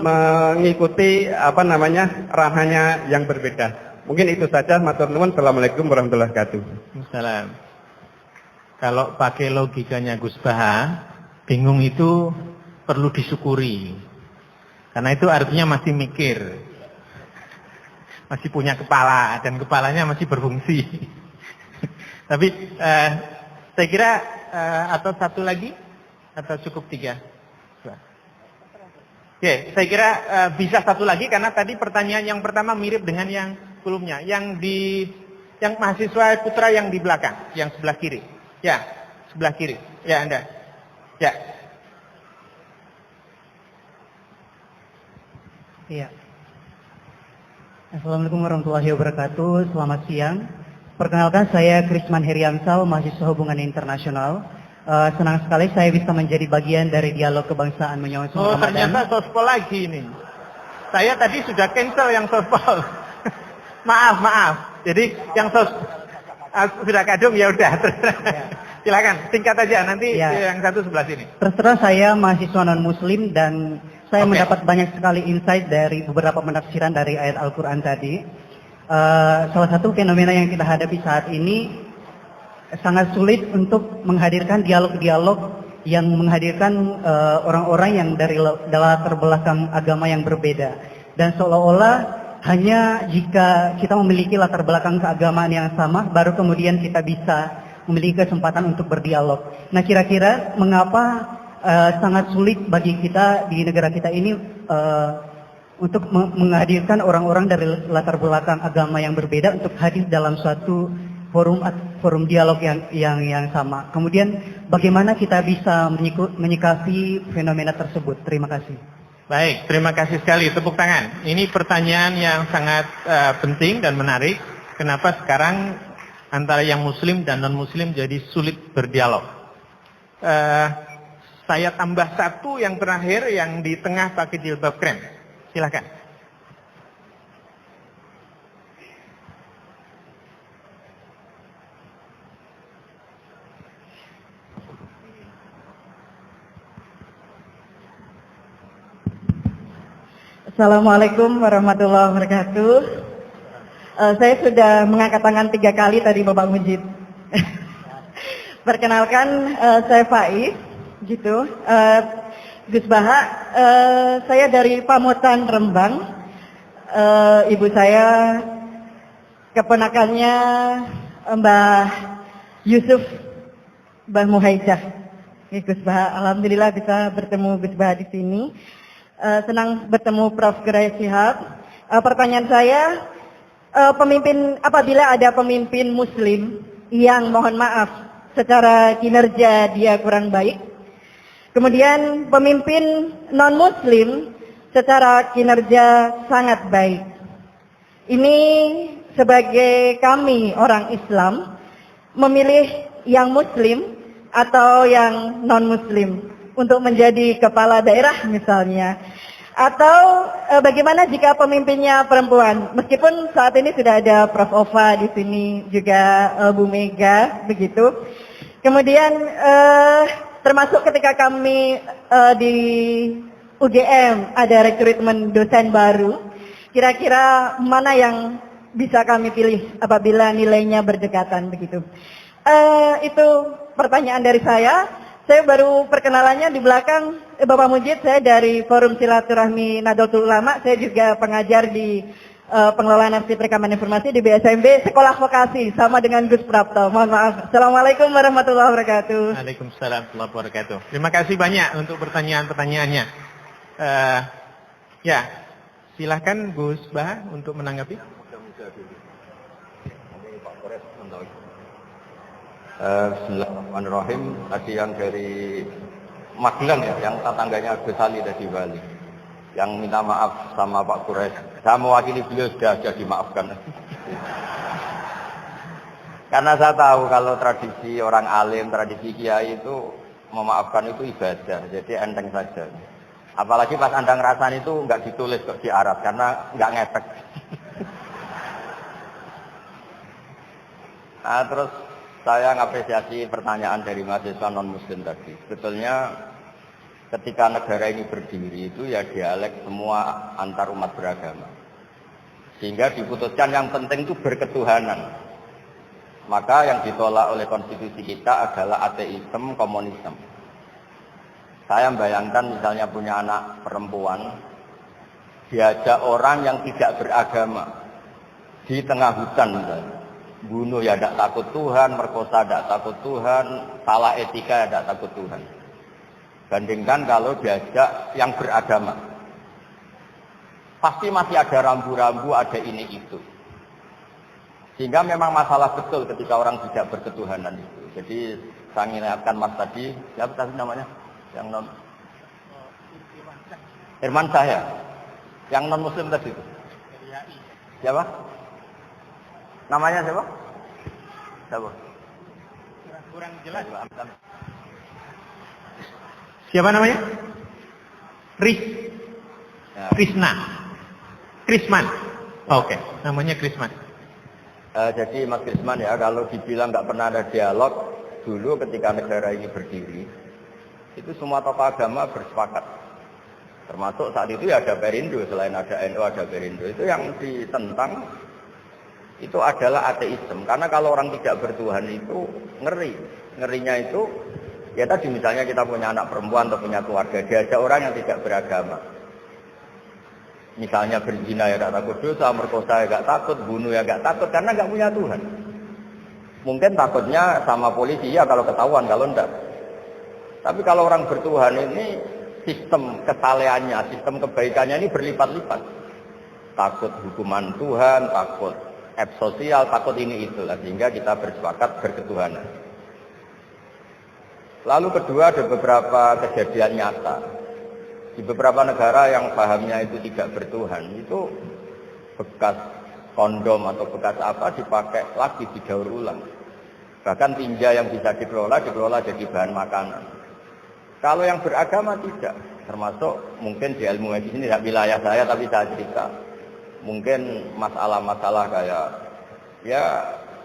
mengikuti ranahnya yang berbeda. Mungkin itu saja. Matur nuwun. Assalamualaikum warahmatullahi wabarakatuh. Salam. Kalau pakai logikanya Gus Bah, bingung itu perlu disyukuri. Karena itu artinya masih mikir. Masih punya kepala dan kepalanya masih berfungsi. Tapi saya kira atau satu lagi atau cukup tiga? Oke, saya kira bisa satu lagi karena tadi pertanyaan yang pertama mirip dengan yang sebelumnya. Yang mahasiswa putra yang di belakang, yang sebelah kiri. Ya, sebelah kiri. Ya, Anda. Ya. Iya. Assalamualaikum warahmatullahi wabarakatuh. Selamat siang. Perkenalkan, saya Krisman Heriansal, mahasiswa hubungan internasional. Senang sekali saya bisa menjadi bagian dari dialog kebangsaan menyambut Oh, Ramadan. ternyata softball lagi ini. Saya tadi sudah cancel yang softball. maaf. Jadi yang sudah kadung ya udah. Silakan, singkat aja nanti yang satu sebelah sini. Terserah, saya mahasiswa non-muslim dan saya mendapat banyak sekali insight dari beberapa penafsiran dari ayat Al-Quran tadi. Salah satu fenomena yang kita hadapi saat ini sangat sulit untuk menghadirkan dialog-dialog yang menghadirkan orang-orang yang dari latar belakang agama yang berbeda. Dan seolah-olah hanya jika kita memiliki latar belakang keagamaan yang sama, baru kemudian kita bisa memiliki kesempatan untuk berdialog. Nah, kira-kira mengapa sangat sulit bagi kita di negara kita ini untuk menghadirkan orang-orang dari latar belakang agama yang berbeda untuk hadir dalam suatu forum dialog yang sama. Kemudian bagaimana kita bisa menyikapi fenomena tersebut? Terima kasih. Baik, terima kasih sekali. Tepuk tangan. Ini pertanyaan yang sangat penting dan menarik. Kenapa sekarang antara yang muslim dan non-muslim jadi sulit berdialog? Saya tambah satu yang terakhir, yang di tengah pakai jilbab krem. Silakan. Assalamualaikum warahmatullahi wabarakatuh. Saya sudah mengangkat tangan 3 kali tadi, Bapak Mujid. Perkenalkan, saya Faiz. Gitu, Gus Baha, saya dari Pamutan, Rembang. Ibu saya keponakannya Mbah Yusuf, Mbah Muhaidah. Gus Baha, alhamdulillah bisa bertemu Gus Baha di sini. Senang bertemu Prof. Quraish Shihab. Pertanyaan saya, apabila ada pemimpin Muslim yang mohon maaf secara kinerja dia kurang baik, kemudian pemimpin non-muslim secara kinerja sangat baik. Ini sebagai kami orang Islam memilih yang muslim atau yang non-muslim untuk menjadi kepala daerah misalnya. Atau bagaimana jika pemimpinnya perempuan? Meskipun saat ini sudah ada Prof. Ova di sini, juga Bu Mega, begitu. Kemudian termasuk ketika kami di UGM ada rekrutmen dosen baru, kira-kira mana yang bisa kami pilih apabila nilainya berdekatan begitu. Itu pertanyaan dari saya. Saya baru perkenalannya di belakang Bapak Mujid, saya dari Forum Silaturahmi Nahdlatul Ulama, saya juga pengajar di pengelolaan arsip rekaman informasi di BSMB Sekolah Vokasi sama dengan Gus Prapto. Mohon maaf. Assalamualaikum warahmatullahi wabarakatuh. Waalaikumsalam warahmatullahi wabarakatuh. Terima kasih banyak untuk pertanyaan-pertanyaannya. Ya, silahkan Gus Bah untuk menanggapi. Bismillahirrahmanirrahim. Tadi yang dari Magelang ya, yang tetangganya Gus Ali dari Bali, yang minta maaf sama Pak Quraish. Saya mewakili beliau, sudah dimaafkan. Karena saya tahu kalau tradisi orang alim, tradisi kiai itu memaafkan itu ibadah, jadi enteng saja. Apalagi pas Anda ngerasain itu nggak ditulis kok di Arab, karena nggak ngefek. Nah, terus saya ngapresiasi pertanyaan dari mahasiswa non-muslim tadi. Sebetulnya ketika negara ini berdiri itu ya dialek semua antar umat beragama. Sehingga diputuskan yang penting itu berketuhanan. Maka yang ditolak oleh konstitusi kita adalah ateisme, komunisme. Saya membayangkan misalnya punya anak perempuan, diajak orang yang tidak beragama di tengah hutan misalnya. Bunuh ya tidak takut Tuhan, merkosa tidak takut Tuhan, salah etika ya tidak takut Tuhan. Bandingkan kalau diajak yang beragama. Pasti masih ada rambu-rambu, ada ini itu. Sehingga memang masalah betul ketika orang tidak berketuhanan itu. Jadi saya ingatkan Mas tadi, siapa tadi namanya? Yang non Irman saya. Yang non muslim tadi itu. Siapa? Namanya siapa? Siapa? Kurang jelas. Siapa namanya? Krisna. Krisman. Oke, namanya Krisman. Jadi Mas Krisman ya, kalau dibilang nggak pernah ada dialog, dulu ketika negara ini berdiri, itu semua tokoh agama bersepakat. Termasuk saat itu ya ada Perindo, selain ada NU ada Perindo. Itu yang ditentang itu adalah ateisme. Karena kalau orang tidak bertuhan itu ngeri. Ngerinya itu ya tadi misalnya kita punya anak perempuan atau punya keluarga, diajak orang yang tidak beragama. Misalnya berzina ya gak takut dosa, merkosa ya gak takut, bunuh ya gak takut karena gak punya Tuhan. Mungkin takutnya sama polisi ya kalau ketahuan, kalau enggak. Tapi kalau orang bertuhan ini sistem kesalehannya, sistem kebaikannya ini berlipat-lipat. Takut hukuman Tuhan, takut sosial, takut ini itulah. Sehingga kita bersepakat berketuhanan. Lalu kedua ada beberapa kejadian nyata. Di beberapa negara yang pahamnya itu tidak bertuhan, itu bekas kondom atau bekas apa dipakai lagi, didaur ulang. Bahkan tinja yang bisa dikelola jadi bahan makanan. Kalau yang beragama tidak, termasuk mungkin di ilmu medis ini tidak wilayah saya tapi saya cerita. Mungkin masalah-masalah kayak ya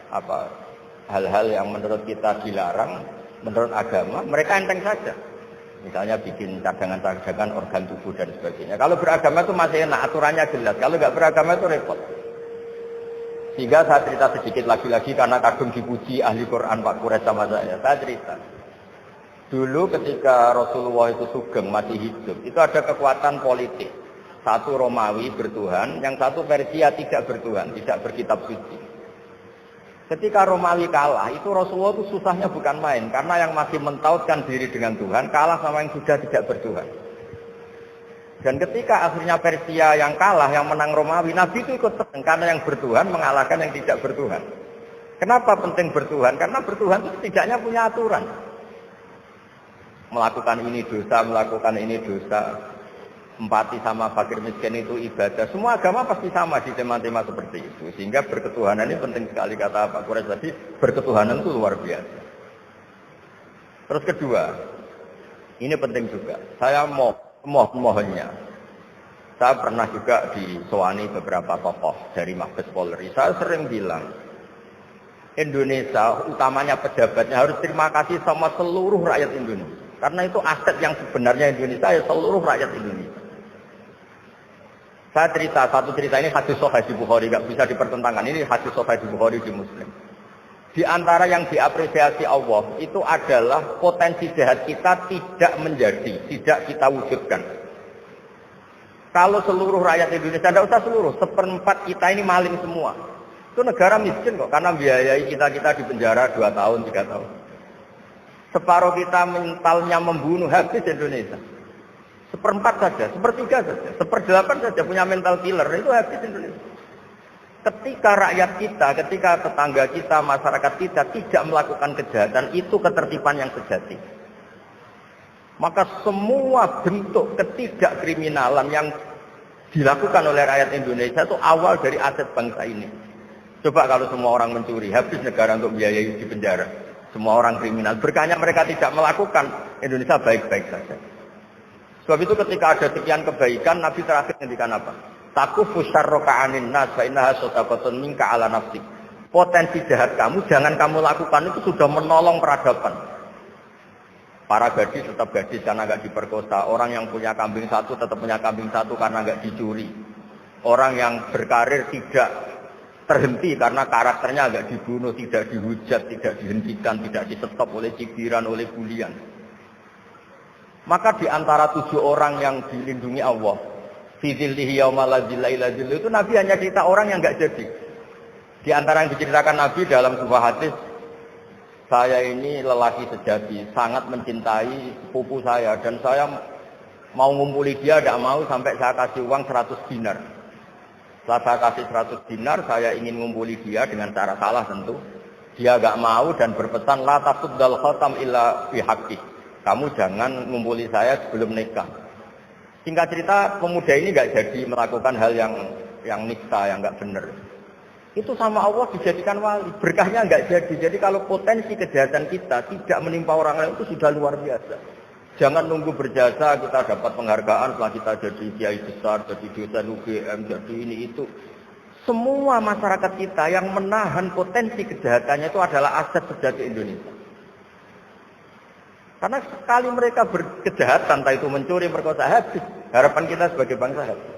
apa hal-hal yang menurut kita dilarang, menurut agama mereka enteng saja. Misalnya bikin cadangan-cadangan organ tubuh dan sebagainya. Kalau beragama itu masih enak, aturannya jelas. Kalau nggak beragama itu repot. Sehingga saya cerita sedikit lagi-lagi karena kadung dipuji ahli Quran Pak Quraisy sama saya. Saya cerita. Dulu ketika Rasulullah itu sugeng masih hidup, itu ada kekuatan politik. Satu Romawi bertuhan, yang satu Persia tidak bertuhan, tidak berkitab suci. Ketika Romawi kalah, itu Rasulullah itu susahnya bukan main, karena yang masih mentautkan diri dengan Tuhan kalah sama yang sudah tidak bertuhan. Dan ketika akhirnya Persia yang kalah, yang menang Romawi, Nabi itu ikut senang karena yang bertuhan mengalahkan yang tidak bertuhan. Kenapa penting bertuhan? Karena bertuhan itu setidaknya punya aturan. Melakukan ini dosa, melakukan ini dosa. Empati sama fakir miskin itu ibadah. Semua agama pasti sama di tema-tema seperti itu. Sehingga berketuhanan ini penting sekali, kata Pak Quraisy tadi, berketuhanan itu luar biasa. Terus kedua, ini penting juga. Saya mohonnya. Saya pernah juga disowani beberapa tokoh dari Mabes Polri. Saya sering bilang, Indonesia, utamanya pejabatnya harus terima kasih sama seluruh rakyat Indonesia. Karena itu aset yang sebenarnya Indonesia ya seluruh rakyat Indonesia. Saya cerita, satu cerita ini hadis sahih di Bukhari, nggak bisa dipertentangkan. Ini hadis sahih di Bukhari di Muslim. Di antara yang diapresiasi Allah itu adalah potensi jahat kita tidak menjadi, tidak kita wujudkan. Kalau seluruh rakyat Indonesia, tidak usah seluruh, 1/4 kita ini maling semua. Itu negara miskin kok, karena biayai kita di penjara 2 tahun, 3 tahun. Separuh kita mentalnya membunuh, habis Indonesia. 1/4 saja, 1/3 saja, 1/8 saja punya mental killer, itu habis Indonesia. Ketika rakyat kita, ketika tetangga kita, masyarakat kita tidak melakukan kejahatan, itu ketertiban yang sejati. Maka semua bentuk ketidakkriminalan yang dilakukan oleh rakyat Indonesia itu awal dari aset bangsa ini. Coba kalau semua orang mencuri, habis negara untuk biayai di penjara. Semua orang kriminal. Berkahnya mereka tidak melakukan, Indonesia baik-baik saja. Sebab itu ketika ada sekian kebaikan, Nabi terakhir ngendikan apa? Takufu syarroka anin nas fa innaha sadaqatun minka ala nafsik. Potensi jahat kamu jangan kamu lakukan, itu sudah menolong peradaban. Para gadis tetap gadis karena nggak diperkosa. Orang yang punya kambing satu tetap punya kambing satu karena nggak dicuri. Orang yang berkarir tidak terhenti karena karakternya agak dibunuh, tidak dihujat, tidak dihentikan, tidak disetop oleh cibiran, oleh bulian. Maka di antara 7 orang yang dilindungi Allah, fi dzillihi yauma la dzilla illa dzilluh, itu Nabi hanya cerita orang yang enggak jadi. Di antara yang diceritakan Nabi dalam sebuah hadis, saya ini lelaki sejati, sangat mencintai sepupu saya, dan saya mau ngumpuli dia, tidak mau sampai saya kasih uang 100 dinar. Setelah saya kasih 100 dinar, saya ingin ngumpuli dia dengan cara salah tentu. Dia gak mau dan berpesan, la tasuddal khatam illa bihaqqi. Kamu jangan ngumpuli saya sebelum nikah. Singkat cerita, pemuda ini gak jadi melakukan hal yang yang nista, yang nggak benar. Itu sama Allah dijadikan wali, berkahnya nggak jadi. Jadi kalau potensi kejahatan kita tidak menimpa orang lain itu sudah luar biasa. Jangan nunggu berjasa kita dapat penghargaan setelah kita jadi kiai besar, jadi dosen UGM, jadi ini itu. Semua masyarakat kita yang menahan potensi kejahatannya itu adalah aset sejati Indonesia. Karena sekali mereka berkejahatan, entah itu mencuri, merkosa, habis. Harapan kita sebagai bangsa habis.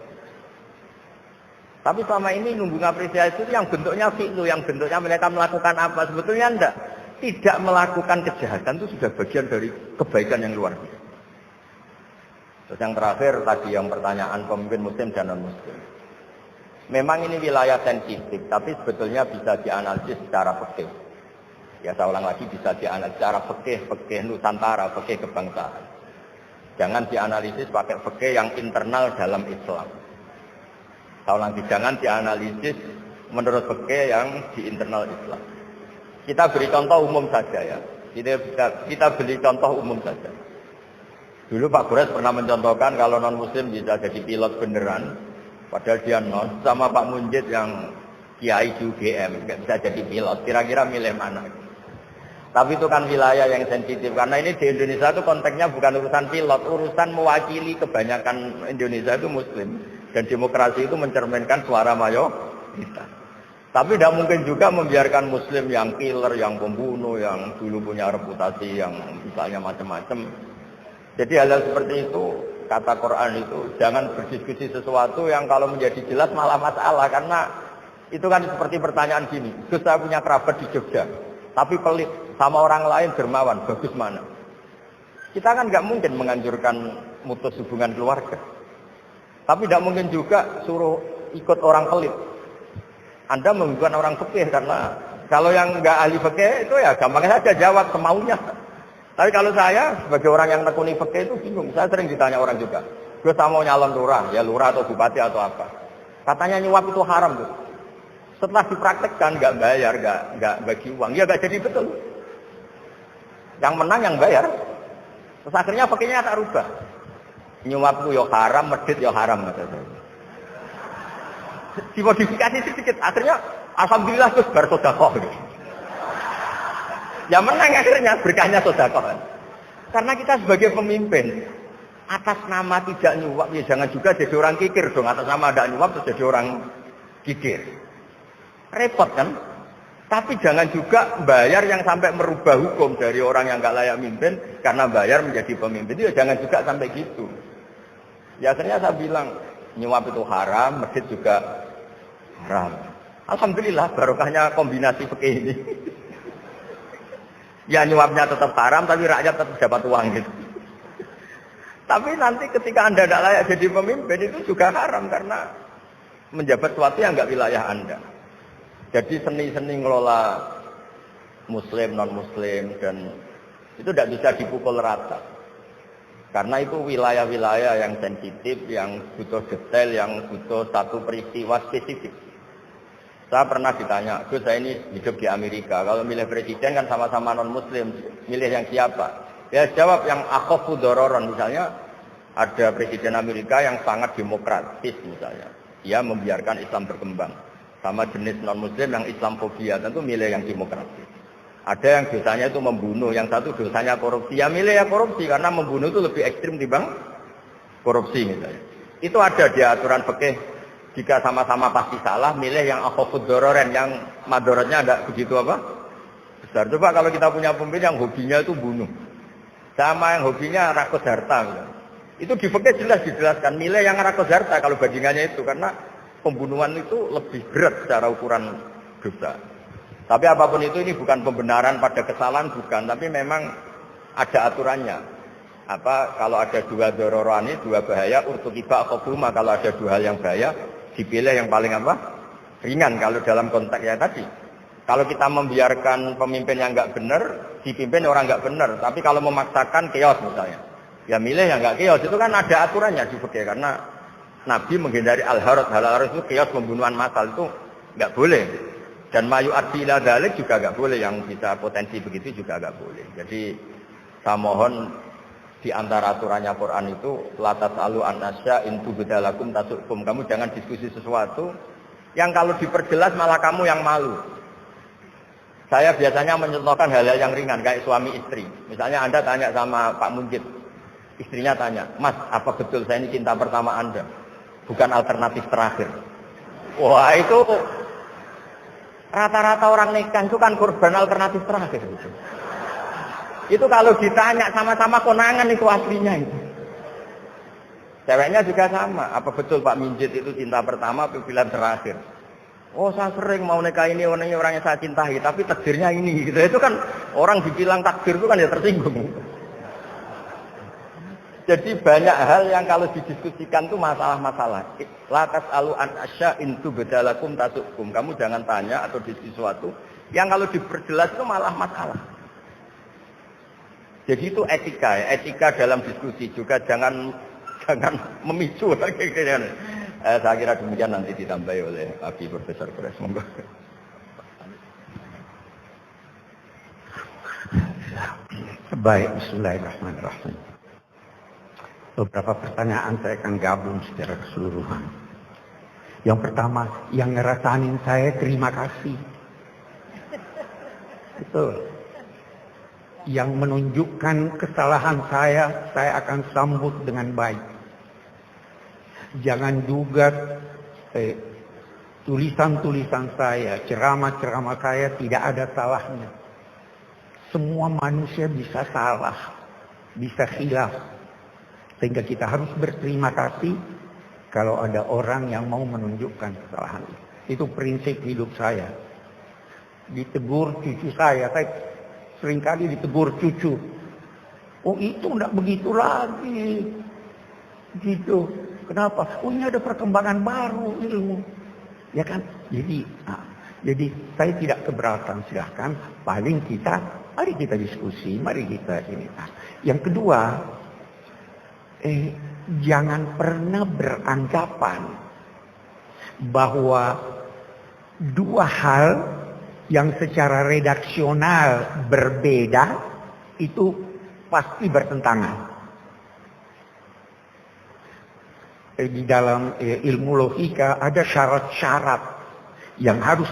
Tapi selama ini nunggu apresiasi itu yang bentuknya fi'lu, yang bentuknya mereka melakukan apa. Sebetulnya enggak. Tidak melakukan kejahatan itu sudah bagian dari kebaikan yang luar biasa. Terus yang terakhir tadi yang pertanyaan pemimpin muslim dan non-muslim. Memang ini wilayah sensitif, tapi sebetulnya bisa dianalisis secara fikih. Ya saya ulang lagi, bisa dianalisis secara fikih Nusantara, fikih kebangsaan. Jangan dianalisis pakai fikih yang internal dalam Islam. Saya ulang lagi, jangan dianalisis menurut fikih yang di internal Islam. Kita beri contoh umum saja ya. Kita beri contoh umum saja. Dulu Pak Gores pernah mencontohkan kalau non-muslim bisa jadi pilot beneran. Padahal dia non, sama Pak Munjid yang kiai di UGM, nggak bisa jadi pilot. Kira-kira milih mana? Tapi itu kan wilayah yang sensitif. Karena ini di Indonesia itu konteksnya bukan urusan pilot. Urusan mewakili kebanyakan Indonesia itu muslim. Dan demokrasi itu mencerminkan suara mayoritas. Tapi tidak mungkin juga membiarkan muslim yang killer, yang pembunuh, yang dulu punya reputasi, yang misalnya macam-macam. Jadi hal-hal seperti itu, kata Quran itu, jangan berdiskusi sesuatu yang kalau menjadi jelas malah masalah. Karena itu kan seperti pertanyaan gini, Gus saya punya kerabat di Jogja, tapi pelit, sama orang lain dermawan, bagus mana? Kita kan nggak mungkin menganjurkan mutus hubungan keluarga. Tapi tidak mungkin juga suruh ikut orang pelit. Anda membuat orang fikih karena kalau yang nggak ahli fikih itu ya gampang saja jawab semaunya. Tapi kalau saya sebagai orang yang tekuni fikih itu bingung. Saya sering ditanya orang juga. Gue mau nyalon lurah, ya lurah atau bupati atau apa. Katanya nyuap itu haram tuh. Setelah dipraktekkan nggak bayar, nggak bagi uang, ya nggak jadi betul. Yang menang yang bayar. Terus akhirnya fikihnya tak rubah. Nyuap itu ya haram, medit ya haram katanya. Dimodifikasi sedikit, akhirnya alhamdulillah terus bersodakoh. Ya menang akhirnya berkahnya sodakoh. Karena kita sebagai pemimpin atas nama tidak nyuap, ya jangan juga jadi orang kikir dong. Atas nama tidak nyuap terus jadi orang kikir, repot kan? Tapi jangan juga bayar yang sampai merubah hukum dari orang yang nggak layak mimpin karena bayar menjadi pemimpin. Itu ya jangan juga sampai gitu. Ya akhirnya saya bilang nyuap itu haram, medit juga haram. Alhamdulillah barokahnya kombinasi fikih ini. Ya nyuapnya tetap haram, tapi rakyat tetap dapat uang gitu. Tapi nanti ketika Anda tidak layak jadi pemimpin itu juga haram karena menjabat sesuatu yang nggak wilayah Anda. Jadi seni-seni ngelola muslim, non-muslim dan itu tidak bisa dipukul rata. Karena itu wilayah-wilayah yang sensitif, yang butuh detail, yang butuh satu peristiwa spesifik. Saya pernah ditanya, Gus saya ini hidup di Amerika, kalau milih presiden kan sama-sama non-muslim, milih yang siapa? Ya jawab yang akhofu dororon, misalnya ada presiden Amerika yang sangat demokratis misalnya. Dia membiarkan Islam berkembang. Sama jenis non-muslim yang Islamfobia, tentu milih yang demokratis. Ada yang dosanya itu membunuh, yang satu dosanya korupsi. Ya milih ya korupsi, karena membunuh itu lebih ekstrim dibanding korupsi misalnya. Itu ada di aturan fikih. Jika sama-sama pasti salah, milih yang akhafud dororen, yang madorotnya ada begitu apa? Besar. Coba kalau kita punya pemimpin yang hobinya itu bunuh. Sama yang hobinya rakus harta. Misalnya. Itu di fikih jelas dijelaskan, milih yang rakus harta kalau bandingannya itu. Karena pembunuhan itu lebih berat secara ukuran dosa. Tapi apapun itu ini bukan pembenaran pada kesalahan, bukan. Tapi memang ada aturannya. Apa kalau ada dua dororani, dua bahaya, urtukiba akobuma, kalau ada dua hal yang bahaya, dipilih yang paling apa? Ringan kalau dalam konteksnya tadi. Kalau kita membiarkan pemimpin yang nggak benar, dipimpin orang nggak benar. Tapi kalau memaksakan chaos misalnya, ya milih yang nggak chaos. Itu kan ada aturannya di fikih. Karena Nabi menghindari al-harad. Al-harad itu chaos, pembunuhan massal itu nggak boleh. Dan mayu adila dalik juga nggak boleh, yang bisa potensi begitu juga nggak boleh. Jadi saya mohon Di antara aturannya Quran itu la tasalu an asya in tubdalakum tasukum. Kamu jangan diskusi sesuatu yang kalau diperjelas malah kamu yang malu. Saya biasanya mencontohkan hal-hal yang ringan kayak suami istri. Misalnya Anda tanya sama Pak Munjid, istrinya tanya, "Mas, apa betul saya ini cinta pertama Anda? Bukan alternatif terakhir." Wah, itu rata-rata orang nikah itu kan korban alternatif terakhir gitu. Itu kalau ditanya sama-sama konangan itu aslinya itu. Ceweknya juga sama. Apa betul Pak Minjit itu cinta pertama atau pilihan terakhir? Oh, saya sering mau nikah ini orang yang saya cintai, tapi takdirnya ini. Gitu. Itu kan orang dibilang takdir itu kan ya tersinggung. Jadi banyak hal yang kalau didiskusikan itu masalah-masalah. La tasalu an asya in tubdalakum tasukum. Kamu jangan tanya atau diskusi sesuatu yang kalau diperjelas itu malah masalah. Jadi itu etika ya, etika dalam diskusi juga jangan memicu lagi. Saya kira demikian nanti ditambahi oleh Abi Profesor Kures. Monggo. Baik, bismillahirrahmanirrahim. Beberapa pertanyaan saya akan gabung secara keseluruhan. Yang pertama, yang ngerasain saya terima kasih. Betul. Yang menunjukkan kesalahan saya akan sambut dengan baik. Jangan juga tulisan-tulisan saya, ceramah-ceramah saya tidak ada salahnya. Semua manusia bisa salah, bisa khilaf. Sehingga kita harus berterima kasih kalau ada orang yang mau menunjukkan kesalahan. Itu prinsip hidup saya. Ditegur cucu saya seringkali ditegur cucu. Oh itu enggak begitu lagi. Gitu. Kenapa? Oh ini ada perkembangan baru ilmu. Ya kan? Jadi saya tidak keberatan, silahkan. Paling mari kita diskusi, mari kita ini. Yang kedua, jangan pernah beranggapan bahwa dua hal yang secara redaksional berbeda itu pasti bertentangan. Di dalam ilmu logika ada syarat-syarat yang harus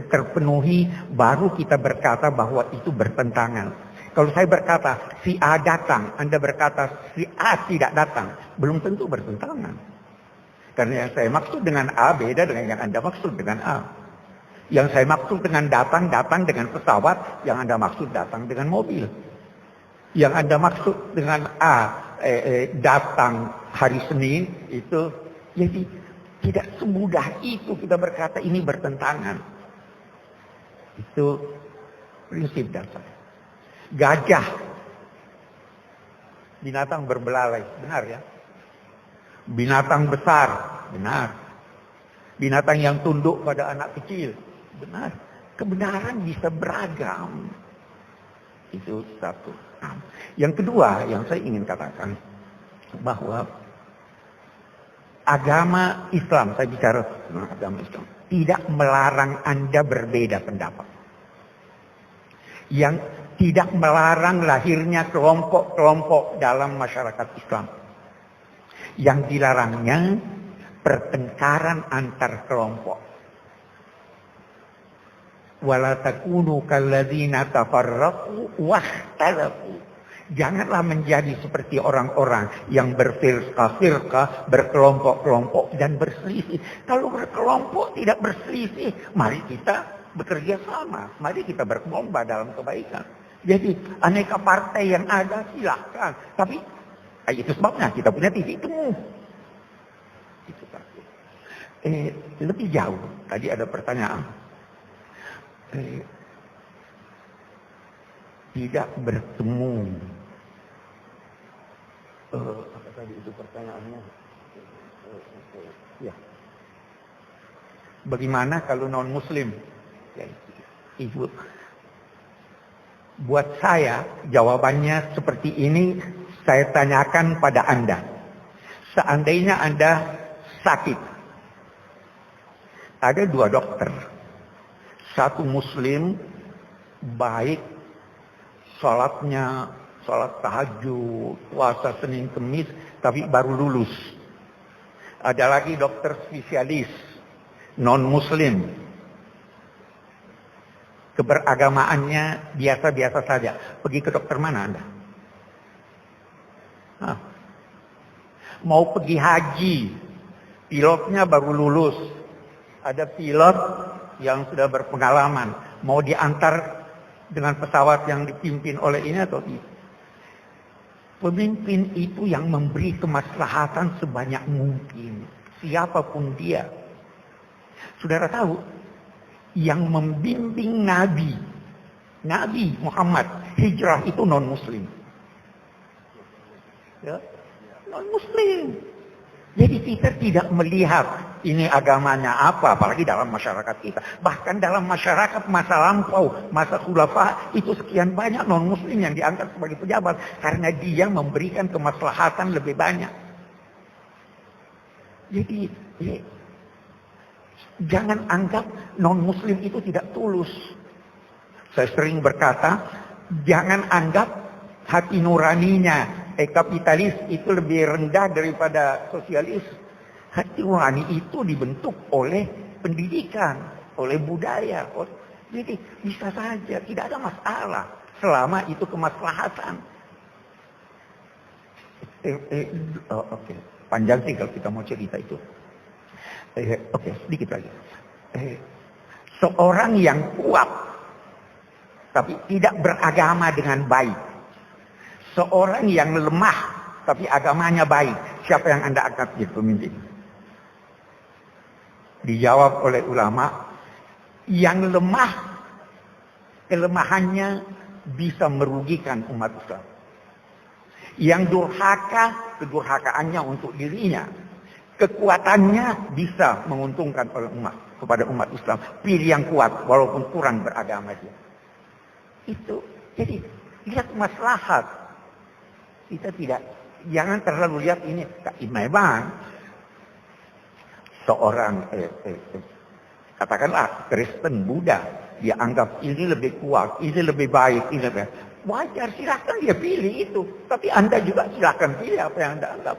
terpenuhi baru kita berkata bahwa itu bertentangan. Kalau saya berkata si A datang, Anda berkata si A tidak datang, belum tentu bertentangan. Karena yang saya maksud dengan A beda dengan yang Anda maksud dengan A. Yang saya maksud dengan datang dengan pesawat, yang Anda maksud datang dengan mobil. Yang Anda maksud dengan A datang hari Senin itu, jadi tidak semudah itu kita berkata ini bertentangan. Itu prinsip dasar. Gajah, binatang berbelalai, benar ya? Binatang besar, benar. Binatang yang tunduk pada anak kecil, benar. Kebenaran bisa beragam. Itu satu. Yang kedua yang saya ingin katakan bahwa agama Islam, saya bicara tentang agama Islam, tidak melarang Anda berbeda pendapat. Yang tidak melarang lahirnya kelompok-kelompok dalam masyarakat Islam. Yang dilarangnya pertengkaran antar kelompok. Wala takunu kalladzina tafarraqu wahtalafu. Janganlah menjadi seperti orang-orang yang berfirqah-firqah, berkelompok-kelompok dan berselisih. Kalau berkelompok tidak berselisih, mari kita bekerja sama, mari kita berlomba dalam kebaikan. Jadi aneka partai yang ada silahkan, tapi itu sebabnya kita punya titik temu. Itu satu. Lebih jauh, tadi ada pertanyaan. Tidak bertemu. Apa tadi itu pertanyaannya? Ya. Bagaimana kalau non Muslim? Ya, Ibu. Buat saya jawabannya seperti ini. Saya tanyakan pada Anda. Seandainya Anda sakit, ada dua dokter. Satu Muslim, baik, sholat sholat tahajud, puasa Senin Kemis, tapi baru lulus. Ada lagi dokter spesialis, non-muslim. Keberagamaannya biasa-biasa saja. Pergi ke dokter mana Anda? Hah? Mau pergi haji, pilotnya baru lulus. Ada pilot yang sudah berpengalaman, mau diantar dengan pesawat yang dipimpin oleh ini atau tidak. Pemimpin itu yang memberi kemaslahatan sebanyak mungkin, siapapun dia. Saudara tahu, yang membimbing Nabi Muhammad hijrah itu non-muslim. Ya, non-muslim. Jadi kita tidak melihat ini agamanya apa, apalagi dalam masyarakat kita. Bahkan dalam masyarakat masa lampau, masa khulafa, itu sekian banyak non-muslim yang diangkat sebagai pejabat. Karena dia memberikan kemaslahatan lebih banyak. Jadi, jangan anggap non-muslim itu tidak tulus. Saya sering berkata, jangan anggap hati nuraninya kapitalis itu lebih rendah daripada sosialis. Hati nurani itu dibentuk oleh pendidikan, oleh budaya. Jadi bisa saja, tidak ada masalah selama itu kemaslahatan. Oke. Panjang sih kalau kita mau cerita itu. Oke, sedikit lagi. Seorang yang kuat tapi tidak beragama dengan baik. Seorang yang lemah tapi agamanya baik. Siapa yang Anda angkat jadi pemimpin? Dijawab oleh ulama, yang lemah, kelemahannya bisa merugikan umat Islam. Yang durhaka, kedurhakaannya untuk dirinya. Kekuatannya bisa menguntungkan oleh kepada umat Islam. Pilih yang kuat walaupun kurang beragama dia. Itu. Jadi lihat maslahat. Kita jangan terlalu lihat ini. Memang seorang katakanlah Kristen, Buddha, dia anggap ini lebih kuat, ini lebih baik, ini lebih wajar, silahkan dia pilih itu. Tapi Anda juga silahkan pilih apa yang Anda anggap.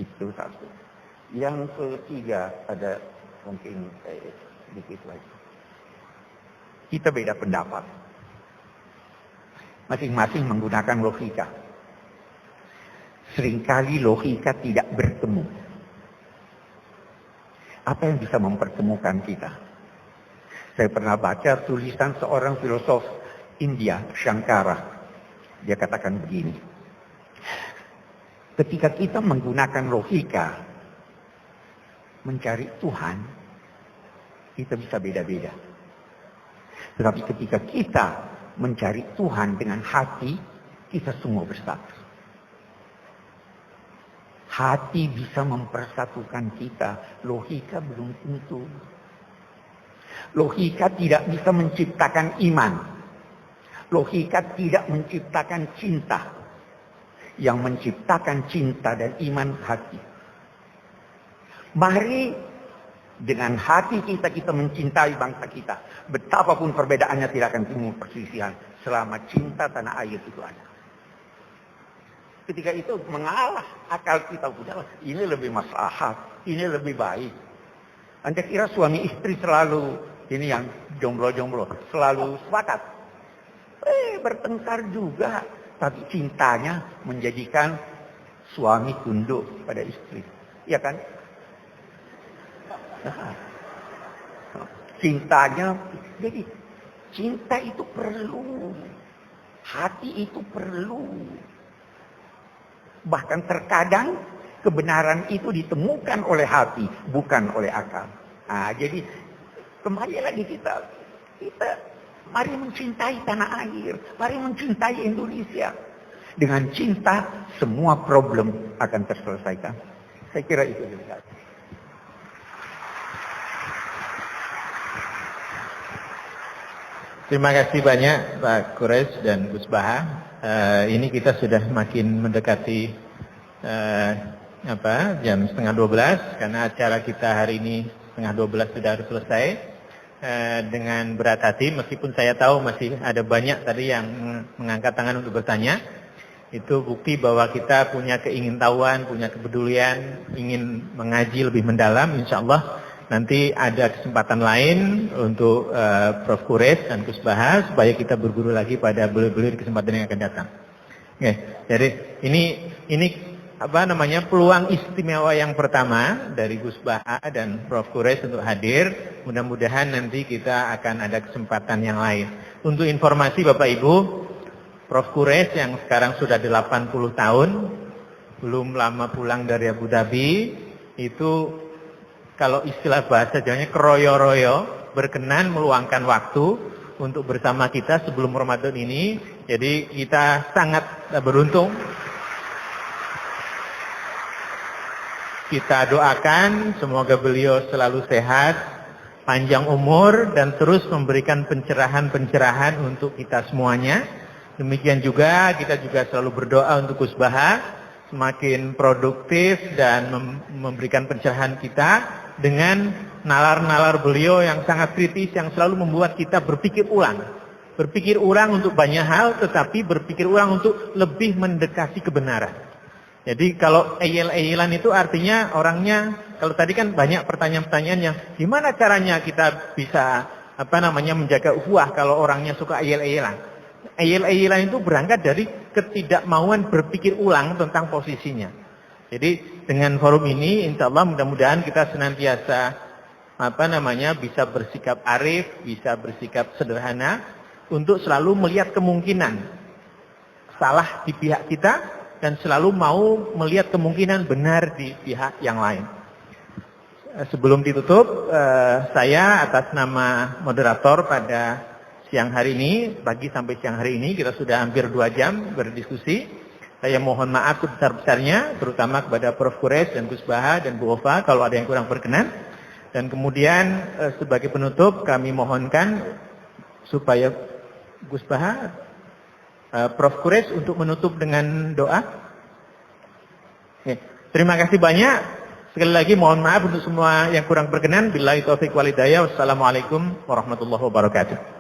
Itu satu. Yang ketiga ada mungkin sedikit lagi. Kita beda pendapat. Masing-masing menggunakan logika. Seringkali logika tidak bertemu. Apa yang bisa mempertemukan kita? Saya pernah baca tulisan seorang filosof India, Shankara. Dia katakan begini. Ketika kita menggunakan logika mencari Tuhan, kita bisa beda-beda. Tetapi ketika kita mencari Tuhan dengan hati, kita semua bersatu. Hati bisa mempersatukan kita, logika belum tentu. Logika tidak bisa menciptakan iman. Logika tidak menciptakan cinta. Yang menciptakan cinta dan iman hati. Mari dengan hati kita mencintai bangsa kita. Betapapun perbedaannya tidak akan timbul perselisihan selama cinta tanah air itu ada. Ketika itu mengalah akal kita, ini lebih maslahat, ini lebih baik. Anda kira suami istri selalu, ini yang jomblo-jomblo, selalu sepakat? Bertengkar juga. Tapi cintanya menjadikan suami tunduk pada istri. Iya kan? Cintanya, jadi cinta itu perlu. Hati itu perlu. Bahkan terkadang kebenaran itu ditemukan oleh hati, bukan oleh akal. Jadi kembali lagi kita mari mencintai tanah air, mari mencintai Indonesia. Dengan cinta semua problem akan terselesaikan. Saya kira itu juga. Terima kasih banyak Pak Quraisy dan Gus Baha. Ini kita sudah makin mendekati jam 11:30 karena acara kita hari ini 11:30 sudah harus selesai. dengan berat hati, meskipun saya tahu masih ada banyak tadi yang mengangkat tangan untuk bertanya. Itu bukti bahwa kita punya keingintahuan, punya kepedulian, ingin mengaji lebih mendalam. Insya Allah nanti ada kesempatan lain untuk Prof. Quraisy dan Gus Baha supaya kita berguru lagi pada beliau-beliau di kesempatan yang akan datang. Oke, jadi ini peluang istimewa yang pertama dari Gus Baha dan Prof. Quraisy untuk hadir. Mudah-mudahan nanti kita akan ada kesempatan yang lain. Untuk informasi Bapak Ibu, Prof. Quraisy yang sekarang sudah 80 tahun, belum lama pulang dari Abu Dhabi, itu kalau istilah bahasa Jawanya keroyo-royo, berkenan meluangkan waktu untuk bersama kita sebelum Ramadan ini. Jadi kita sangat beruntung. Kita doakan semoga beliau selalu sehat, panjang umur, dan terus memberikan pencerahan-pencerahan untuk kita semuanya. Demikian juga kita juga selalu berdoa untuk Gus Baha semakin produktif dan memberikan pencerahan kita dengan nalar-nalar beliau yang sangat kritis yang selalu membuat kita berpikir ulang. Berpikir ulang untuk banyak hal, tetapi berpikir ulang untuk lebih mendekati kebenaran. Jadi kalau eyel-eyelan itu artinya orangnya, kalau tadi kan banyak pertanyaan-pertanyaan yang gimana caranya kita bisa menjaga ukhuwah kalau orangnya suka eyel-eyelan. Eyel-eyelan itu berangkat dari ketidakmauan berpikir ulang tentang posisinya. Jadi dengan forum ini insya Allah mudah-mudahan kita senantiasa bisa bersikap arif, bisa bersikap sederhana untuk selalu melihat kemungkinan salah di pihak kita dan selalu mau melihat kemungkinan benar di pihak yang lain. Sebelum ditutup, saya atas nama moderator pada siang hari ini, pagi sampai siang hari ini, kita sudah hampir 2 jam berdiskusi. Saya mohon maaf sebesar-besarnya, terutama kepada Prof. Quraisy dan Gus Baha dan Bu Ofa kalau ada yang kurang berkenan. Dan kemudian sebagai penutup kami mohonkan supaya Gus Baha, Prof. Quraisy untuk menutup dengan doa. Oke. Terima kasih banyak. Sekali lagi mohon maaf untuk semua yang kurang berkenan. Billahi taufiq wal hidayah. Wassalamualaikum warahmatullahi wabarakatuh.